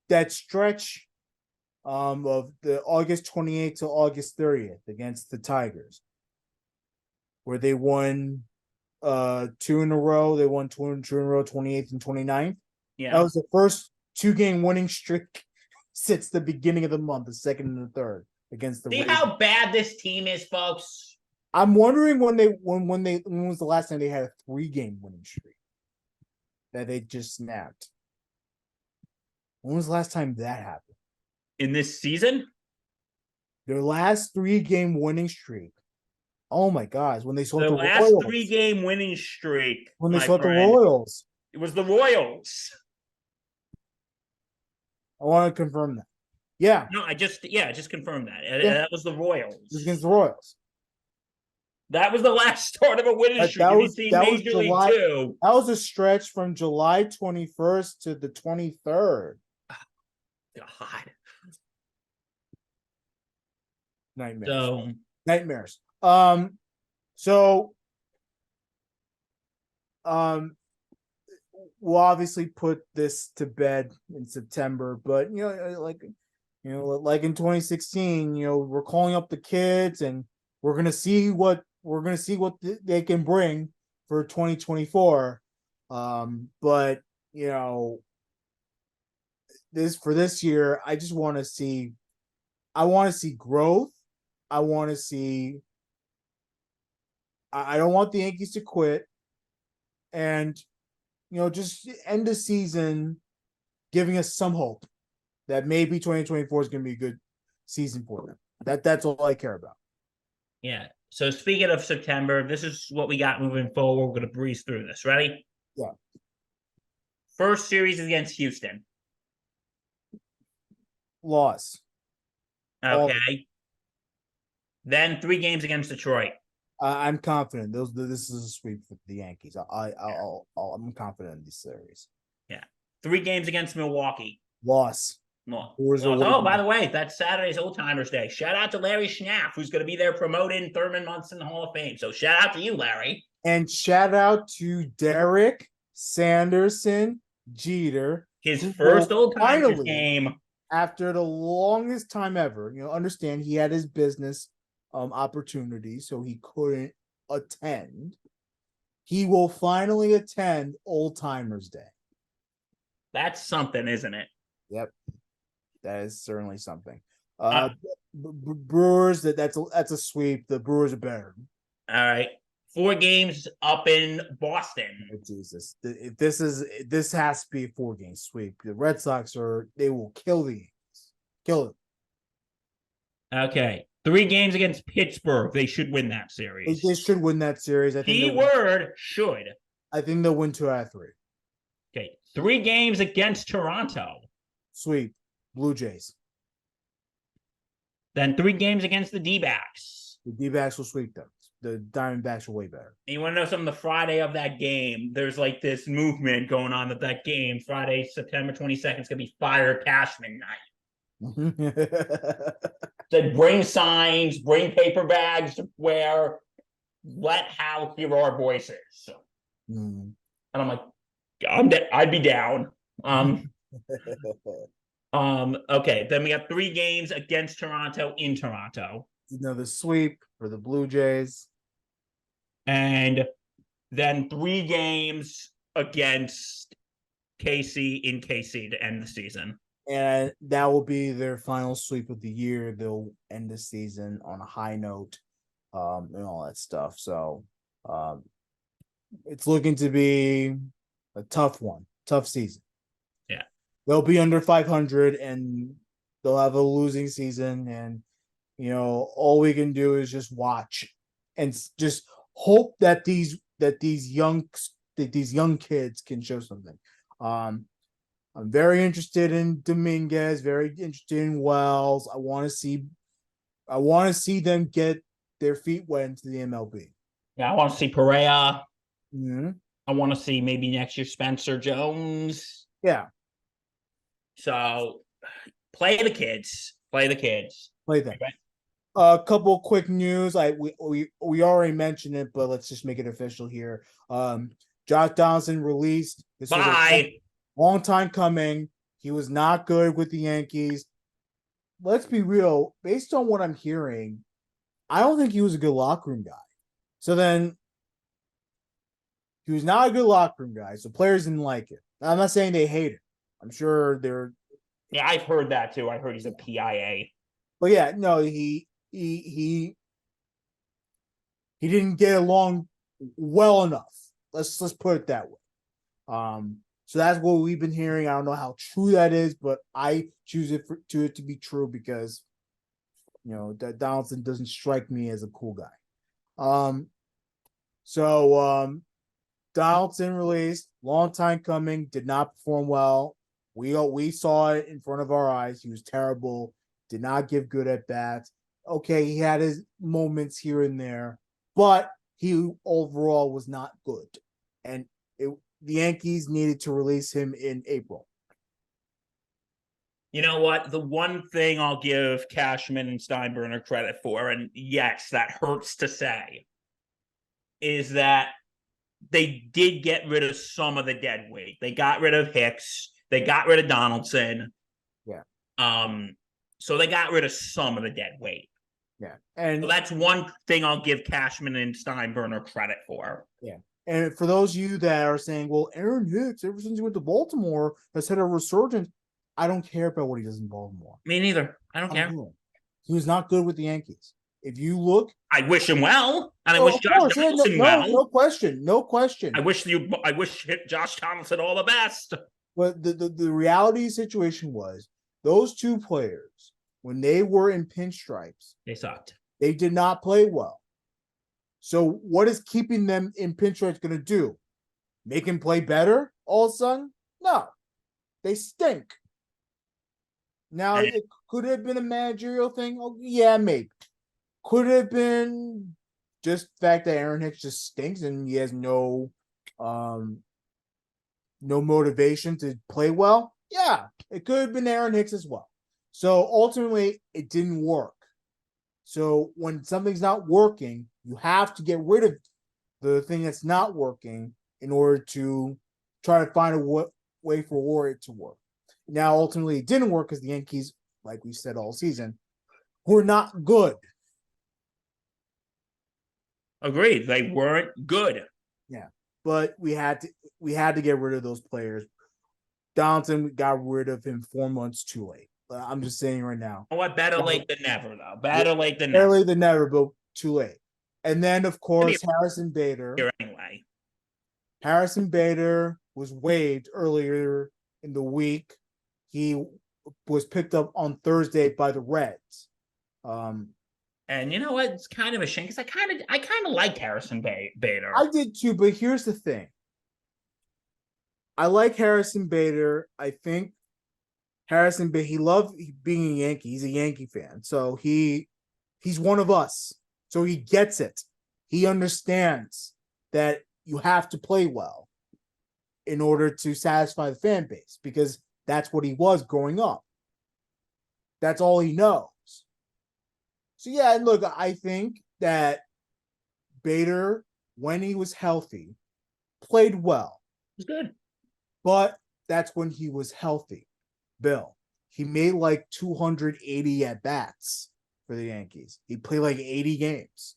That stretch of the August 28th to August 30th against the Tigers, where they won 2 in a row. They won 2 in a row, 28th and 29th. Yeah. That was the first 2-game winning streak since the beginning of the month, the second and the third against the See Rays. how bad this team is, folks. I'm wondering when was the last time they had a 3-game winning streak that they just snapped. When was the last time that happened? In this season? Their last 3-game winning streak. Oh my gosh, when they swept The the last Royals. 3-game winning streak. When they my swept the friend, Royals. It was the Royals. I want to confirm that. Yeah, No, I just confirmed that. yeah, That was the it was Royals. against the Royals. That was the last start of a winning That streak. that Have you was seen that was Major League July. Two? That was a stretch from July 21st to the 23rd. God. Nightmares. So Nightmares. So um we'll obviously put this to bed in September, but like in 2016, we're calling up the kids and we're gonna see what they can bring for 2024. But this year, I want to see growth. I want to see. I don't want the Yankees to quit, and just end the season giving us some hope that maybe 2024 is going to be a good season for them. That's all I care about. yeah. So speaking of September, this is what we got moving forward. We're gonna breeze through this. Ready? Yeah. First series against Houston. Loss. All Okay. Then 3 games against Detroit. I'm confident. This is a sweep for the Yankees. I'm confident in this series. Yeah. 3 games against Milwaukee. Loss. Well, Brewers are oh, by winning. the way, that's Saturday's Old Timers Day. Shout out to Larry Schnapp, who's going to be there promoting Thurman Munson Hall of Fame. So shout out to you, Larry. And shout out to Derek Sanderson Jeter, His who first will Old Timers finally, game. after the longest time ever, understand he had his business opportunity, so he couldn't attend. He will finally attend Old Timers Day. That's something, isn't it? Yep, that is certainly something. Uh, Brewers, that's a sweep. The Brewers are better. All right. 4 games up in Boston. Oh, Jesus, if this has to be a 4-game sweep. The Red Sox they will kill the Yankees. Kill them. Okay. 3 games against Pittsburgh. They should win that series. They should win that series. Keyword should. I think they'll win 2 out of 3. Okay. 3 games against Toronto. Sweep. Blue Jays. Then 3 games against the D-backs. The D-backs will sweep them. The Diamondbacks are way better. And you want to know something? The Friday of that game, there's like this movement going on that game, Friday, September 22nd, is going to be Fire Cashman night. Said bring signs, bring paper bags to wear, let Hal hear our voices. And I'm like, I'd be down. Okay, then we have 3 games against Toronto in Toronto. Another sweep for the Blue Jays. And then 3 games against KC in KC to end the season. And that will be their final sweep of the year. They'll end the season on a high note, and all that stuff. So it's looking to be a tough season. Yeah. They'll be under 500 and they'll have a losing season. And, all we can do is just watch and just hope that these young kids can show something. I'm very interested in Dominguez, very interested in Wells. I want to see them get their feet wet into the MLB. Yeah, I want to see Perea. Mm-hmm. I want to see maybe next year Spencer Jones. Yeah. So play the kids. Play them. Right. A couple quick news. We already mentioned it, but let's just make it official here. Josh Donaldson released. This Bye. Long time coming. He was not good with the Yankees. Let's be real. Based on what I'm hearing, I don't think he was a good locker room guy. So then he was not a good locker room guy. So players didn't like it. I'm not saying they hate it. I'm sure they're. Yeah, I've heard that too. I heard he's a PIA. But yeah, no, he didn't get along well enough. Let's put it that way. So that's what we've been hearing. I don't know how true that is, but I choose it to be true because that Donaldson doesn't strike me as a cool guy. So Donaldson released, long time coming, did not perform well. We saw it in front of our eyes. He was terrible. Did not give good at bats. Okay, he had his moments here and there, but he overall was not good. And the Yankees needed to release him in April. You know what? The one thing I'll give Cashman and Steinbrenner credit for, and yes, that hurts to say, is that they did get rid of some of the dead weight. They got rid of Hicks. They got rid of Donaldson. Yeah. So they got rid of some of the dead weight. Yeah. And so that's one thing I'll give Cashman and Steinbrenner credit for. Yeah. And for those of you that are saying, well, Aaron Hicks, ever since he went to Baltimore, has had a resurgence. I don't care about what he does in Baltimore. Me neither. I don't care. He was not good with the Yankees. If you look, I wish him well, and I wish Josh Donaldson well. No question. No question. I wish Josh Donaldson all the best. But the reality situation was those two players, when they were in pinstripes, they sucked. They did not play well. So what is keeping them in pinstripes going to do? Make him play better all of a sudden? No. They stink. Now, it could have been a managerial thing. Oh, yeah, maybe. Could have been just the fact that Aaron Hicks just stinks and he has no motivation to play well. Yeah, it could have been Aaron Hicks as well. So ultimately, it didn't work. So when something's not working, you have to get rid of the thing that's not working in order to try to find a way for it to work. Now, ultimately, it didn't work because the Yankees, like we said all season, were not good. Agreed. They weren't good. Yeah, but we had to get rid of those players. Donaldson got rid of him 4 months too late. I'm just saying right now. Oh, what better late than never, though. Better late than never. Better late than never, but too late. And then, of course, Harrison Bader. Anyway, Harrison Bader was waived earlier in the week. He was picked up on Thursday by the Reds. And you know what? It's kind of a shame because I kind of liked Harrison Bader. I did too, but here's the thing. I like Harrison Bader. I think Harrison Bader, he loved being a Yankee. He's a Yankee fan. So he's one of us. So he gets it. He understands that you have to play well in order to satisfy the fan base because that's what he was growing up. That's all he knows. So, yeah, look, I think that Bader, when he was healthy, played well. It was good. But that's when he was healthy. Bill, he made like 280 at-bats for the Yankees. He played like 80 games.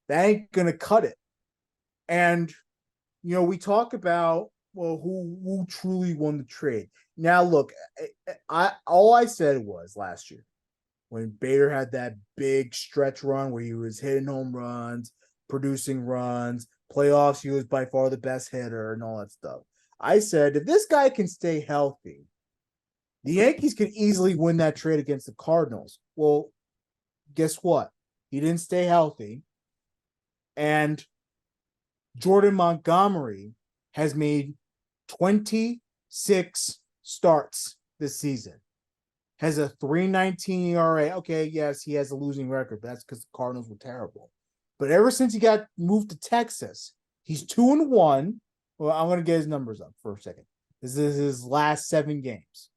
That ain't going to cut it. And, we talk about, well, who truly won the trade. Now, look, all I said was last year when Bader had that big stretch run where he was hitting home runs, producing runs, playoffs, he was by far the best hitter and all that stuff. I said, if this guy can stay healthy, the Yankees can easily win that trade against the Cardinals. Well, guess what? He didn't stay healthy. And Jordan Montgomery has made 26 starts this season. Has a 3.19 ERA. Okay, yes, he has a losing record, but that's because the Cardinals were terrible. But ever since he got moved to Texas, he's 2-1. Well, I'm going to get his numbers up for a second. This is his last 7 games.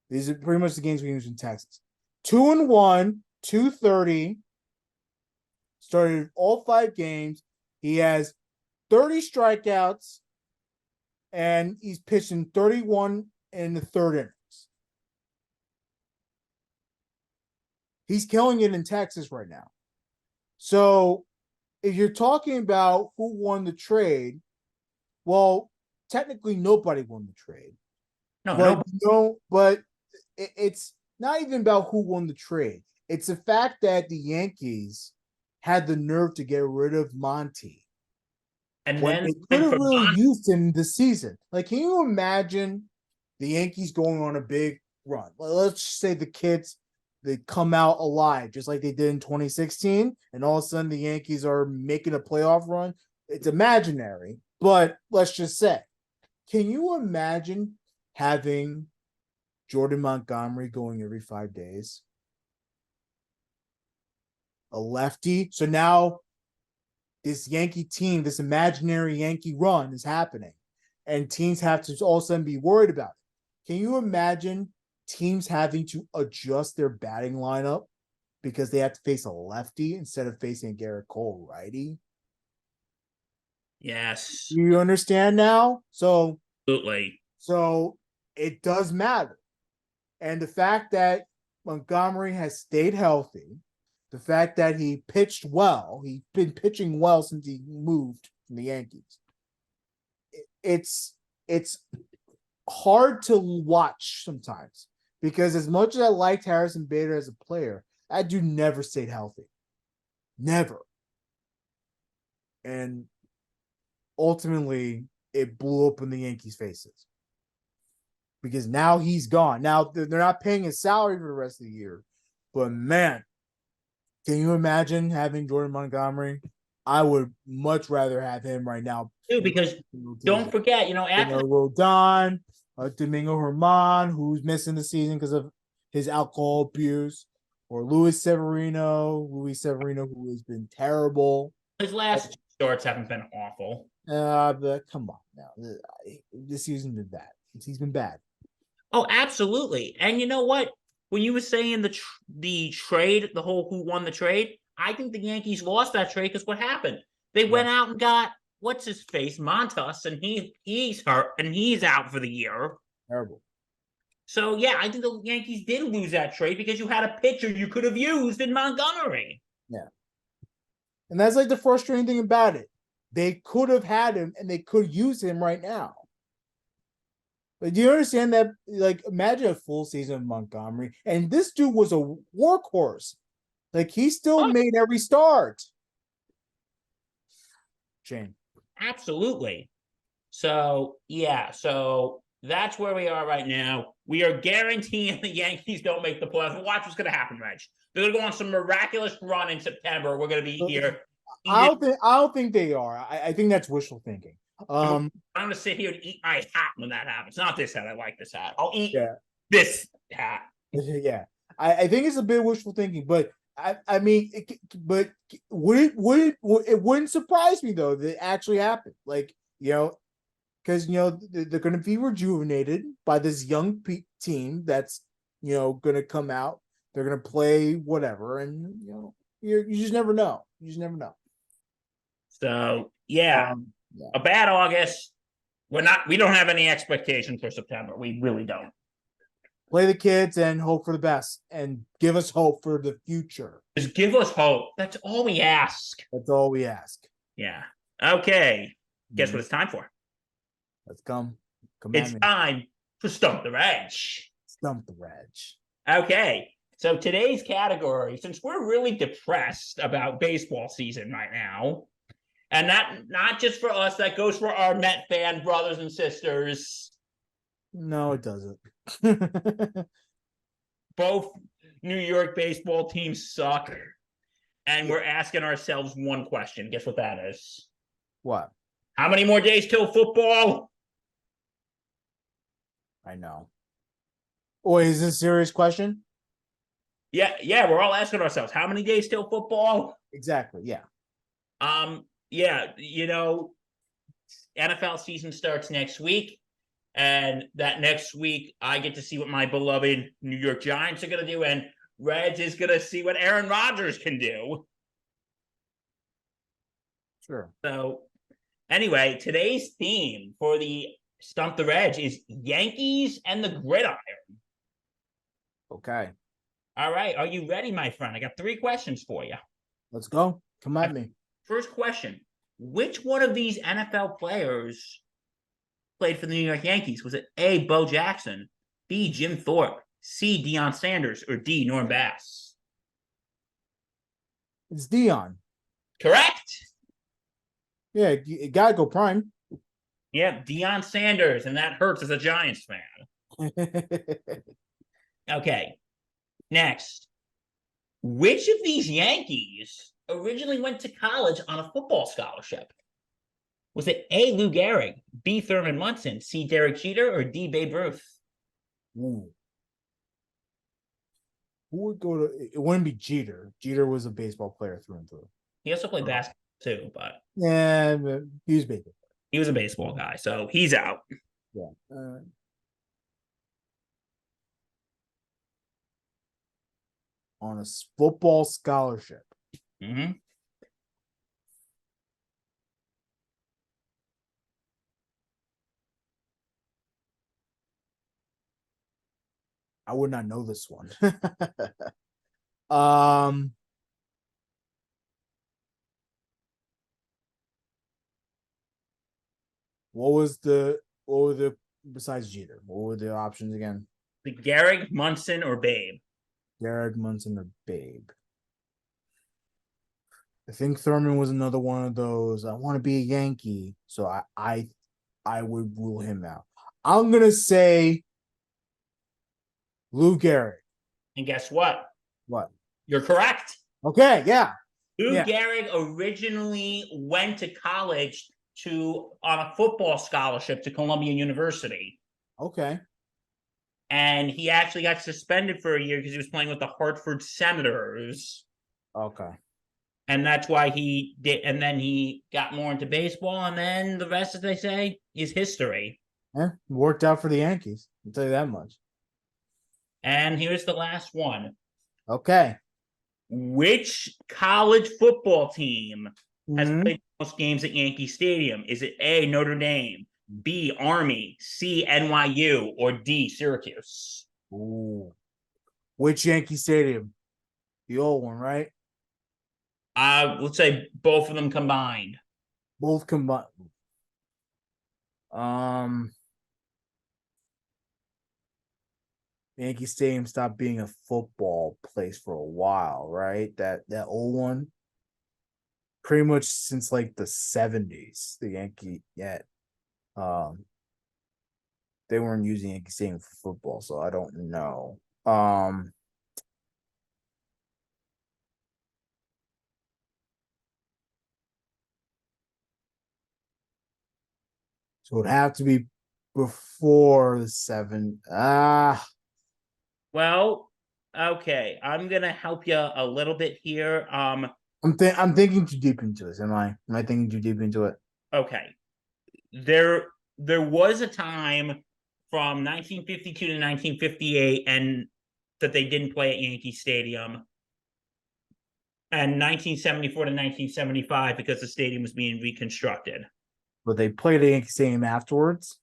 These are pretty much the games we used in Texas. 2-1, 230. Started all 5 games. He has 30 strikeouts, and he's pitching 31 in the 3rd innings. He's killing it in Texas right now. So if you're talking about who won the trade, well, technically nobody won the trade. But it's not even about who won the trade. It's the fact that the Yankees had the nerve to get rid of Monty. And when they could have really used him this season. Like, can you imagine the Yankees going on a big run? Let's say the kids, they come out alive, just like they did in 2016, and all of a sudden the Yankees are making a playoff run. It's imaginary, but let's just say, Can you imagine having Jordan Montgomery going every 5 days? A lefty. So now this Yankee team, this imaginary Yankee run is happening, and teams have to all of a sudden be worried about it. Can you imagine teams having to adjust their batting lineup because they have to face a lefty instead of facing a Garrett Cole righty? Yes, You understand now? absolutely. So it does matter. And the fact that Montgomery has stayed healthy, the fact that he pitched well, he's been pitching well since he moved from the Yankees. It's hard to watch sometimes because as much as I liked Harrison Bader as a player, that dude never stayed healthy. Never. And ultimately, it blew up in the Yankees' faces because now he's gone. Now they're not paying his salary for the rest of the year, but man, can you imagine having Jordan Montgomery? I would much rather have him right now. Too, because don't forget, after Rodon, Domingo Herman, who's missing the season because of his alcohol abuse, or Luis Severino, who has been terrible. his last starts haven't been awful. But come on now, this season's been bad. He's been bad. Oh, absolutely. And you know what? When you were saying the trade, the whole who won the trade, I think the Yankees lost that trade because what happened? They went out and got what's his face, Montas, and he's hurt and he's out for the year. Terrible. So yeah, I think the Yankees did lose that trade because you had a pitcher you could have used in Montgomery. Yeah. And that's like the frustrating thing about it. They could have had him and they could use him right now. But do you understand that? Like, imagine a full season of Montgomery, and this dude was a workhorse. Like, he still made every start. Shame. Absolutely. So yeah, so that's where we are right now. We are guaranteeing the Yankees don't make the playoffs. Watch what's going to happen, Reg. They're going to go on some miraculous run in September. We're going to be here. I don't think they are. I think that's wishful thinking. I'm going to sit here and eat my hat when that happens. Not this hat. I like this hat. I'll eat this hat. Yeah, I think it's a bit wishful thinking, but I mean, but it wouldn't surprise me though that it actually happened. Like, because they're going to be rejuvenated by this young team that's going to come out. They're going to play whatever, and you just never know. You just never know. So yeah, a bad August. We don't have any expectations for September. We really don't. Play the kids and hope for the best, and give us hope for the future. Just give us hope. That's all we ask. That's all we ask. Yeah. Okay. Guess what it's time for? Let's come. It's time to Stump the Reg. Stump the Reg. Okay. So today's category, since we're really depressed about baseball season right now, and that not just for us, that goes for our Met fan brothers and sisters. No, it doesn't. Both New York baseball teams suck. And we're asking ourselves one question. Guess what that is? What? How many more days till football? I know. Oh, is this a serious question? Yeah, we're all asking ourselves, how many days till football? Exactly, yeah. Yeah, NFL season starts next week. And that next week, I get to see what my beloved New York Giants are going to do. And Reg is going to see what Aaron Rodgers can do. Sure. So, anyway, today's theme for the Stump the Reg is Yankees and the Gridiron. Okay. All right. Are you ready, my friend? I got 3 questions for you. Let's go. Come at me. First question. Which one of these NFL players played for the New York Yankees? Was it A, Bo Jackson, B, Jim Thorpe, C, Deion Sanders, or D, Norm Bass? It's Deion. Correct. Yeah, you gotta go prime. Yeah, Deion Sanders, and that hurts as a Giants fan. Okay. Next. Which of these Yankees originally went to college on a football scholarship? Was it A. Lou Gehrig, B. Thurman Munson, C. Derek Jeter, or D. Babe Ruth? Ooh. Who would go to it? Wouldn't be Jeter. Jeter was a baseball player through and through. He also played basketball too, but Yeah, but he was baseball. he was a baseball guy, so he's out. Yeah. On a football scholarship. Mm-hmm. I would not know this one. um, what were the besides Jeter? What were the options again? The Gehrig, Munson, or Babe? Garrett, Munson, or Babe? I think Thurman was another one of those. I want to be a Yankee, so I would rule him out. I'm gonna say Lou Gehrig. And guess what? What? You're correct. Okay, yeah. Lou Yeah. Gehrig originally went to college on a football scholarship to Columbia University. Okay. And he actually got suspended for a year because he was playing with the Hartford Senators. Okay. And that's why he did. And then he got more into baseball. And then the rest, as they say, is history. Yeah, worked out for the Yankees. I'll tell you that much. And here's the last one. Okay. Which college football team has Mhm. played the most games at Yankee Stadium? Is it A, Notre Dame, B, Army, C, NYU, or D, Syracuse? Ooh. Which Yankee Stadium? The old one, right? Let's say both of them combined. Both combined. Um, Yankee Stadium stopped being a football place for a while, right? That old one, pretty much since like the 70s. The Yankee, yeah, um, they weren't using Yankee Stadium for football, so I don't know. So it'd have to be before the seven. Well, okay. I'm gonna help you a little bit here. I'm thinking too deep into this. Am I thinking too deep into it? Okay. There was a time from 1952 to 1958 and that they didn't play at Yankee Stadium. And 1974 to 1975 because the stadium was being reconstructed. But they played at Yankee Stadium afterwards.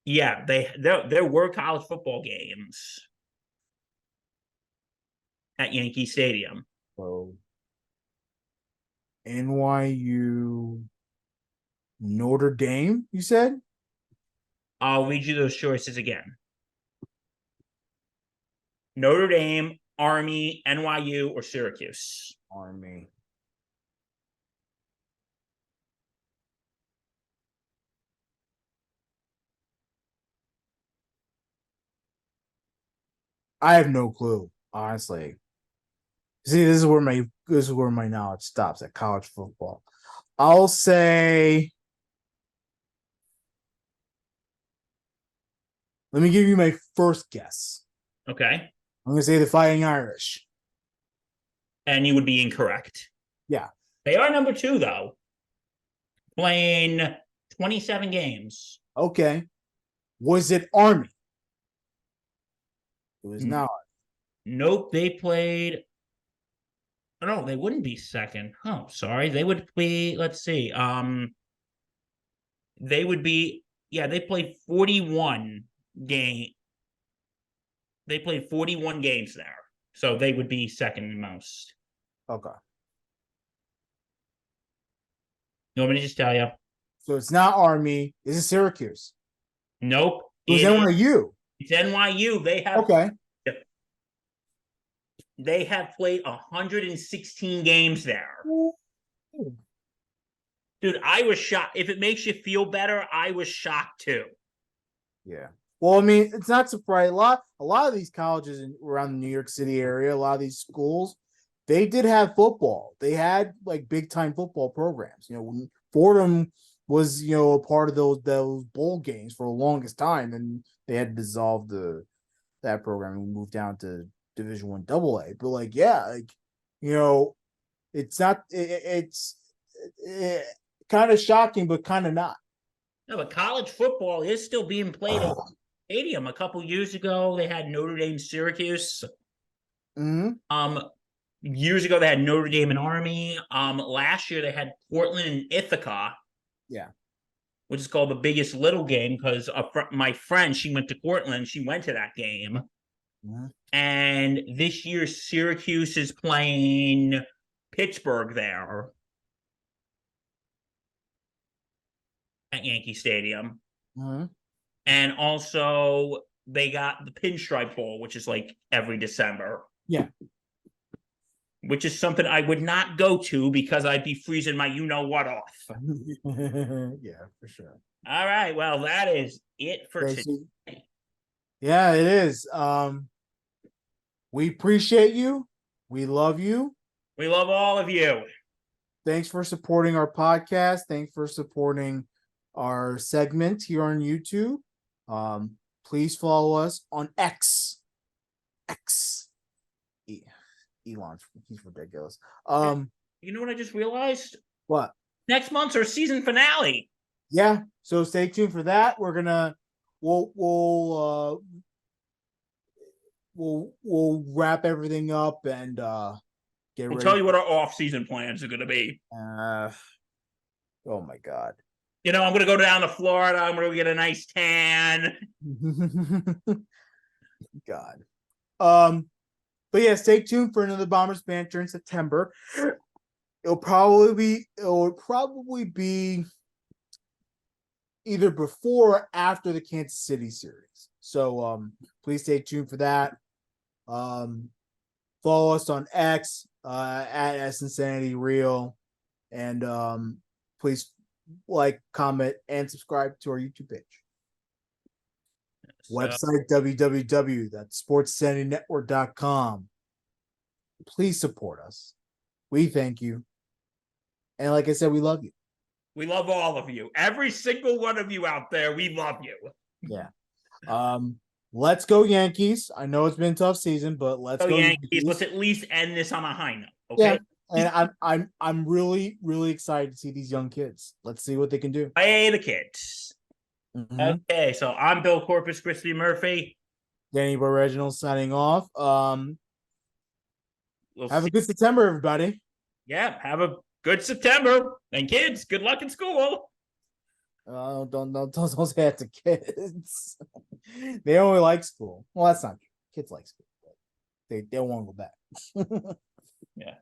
Yeah, there were college football games at Yankee Stadium. So NYU, Notre Dame, you said? I'll read you those choices again. Notre Dame, Army, NYU, or Syracuse. Army. I have no clue, honestly. See, this is where my knowledge stops at college football. I'll say, let me give you my first guess. Okay. I'm gonna say the Fighting Irish. And you would be incorrect. Yeah. They are number 2, though, playing 27 games. Okay. Was it Army? It was not. Nope, they played. No, they wouldn't be second. Oh, sorry. They would be, let's see. They would be, yeah, they played 41 game. They played 41 games there. So they would be second most. Okay. You want me to just tell you? So it's not Army. Is it Syracuse? Nope. It was NYU. It's NYU. Okay. They have played 116 games there. Dude, I was shocked. If it makes you feel better, I was shocked too. Yeah. Well, I mean, it's not surprising. A lot of these colleges around the New York City area, a lot of these schools, they did have football. They had like big time football programs. You know, Fordham was, a part of those bowl games for the longest time, and they had to dissolve that program and move down to Division One AA. But like, yeah, like, it's not. It's kind of shocking, but kind of not. No, but college football is still being played at stadium. A couple years ago, they had Notre Dame, Syracuse. Mm-hmm. Years ago they had Notre Dame and Army. Last year they had Portland and Ithaca. Yeah. Which is called the biggest little game because my friend, she went to Portland. She went to that game. Mm-hmm. And this year Syracuse is playing Pittsburgh there at Yankee Stadium. Mm-hmm. And also they got the Pinstripe Bowl, which is like every December. Yeah. Which is something I would not go to because I'd be freezing my what off. Yeah, for sure. All right. Well, that is it for today. Yeah, it is. We appreciate you. We love you. We love all of you. Thanks for supporting our podcast. Thanks for supporting our segment here on YouTube. Please follow us on X. Elon's he's ridiculous. You know what I just realized? What? Next month's our season finale. Yeah. So stay tuned for that. We're gonna we'll wrap everything up and get ready. We'll tell you what our off-season plans are going to be. Oh my God. I'm going to go down to Florida. I'm going to get a nice tan. God. But yeah, stay tuned for another Bombers Banter in September. It'll probably be either before or after the Kansas City series. So please stay tuned for that. Follow us on X at Insanity Real, and please like, comment, and subscribe to our YouTube page. Website www.sportssanitynetwork.com. Please support us. We thank you. And like I said, we love you. We love all of you. Every single one of you out there, we love you. Yeah. Let's go Yankees. I know it's been a tough season, but let's go Yankees. Let's at least end this on a high note. Okay. Yeah. And I'm really, really excited to see these young kids. Let's see what they can do. Hey, the kids. Mm-hmm. Okay, so I'm Bill Corpus Christy Murphy. Danny Boy Reginald signing off. Have a good September, everybody. Yeah, have a good September. And kids, good luck in school. Don't say that to kids. They only like school. Well, that's not true. Kids like school. But they don't want to go back. Yeah.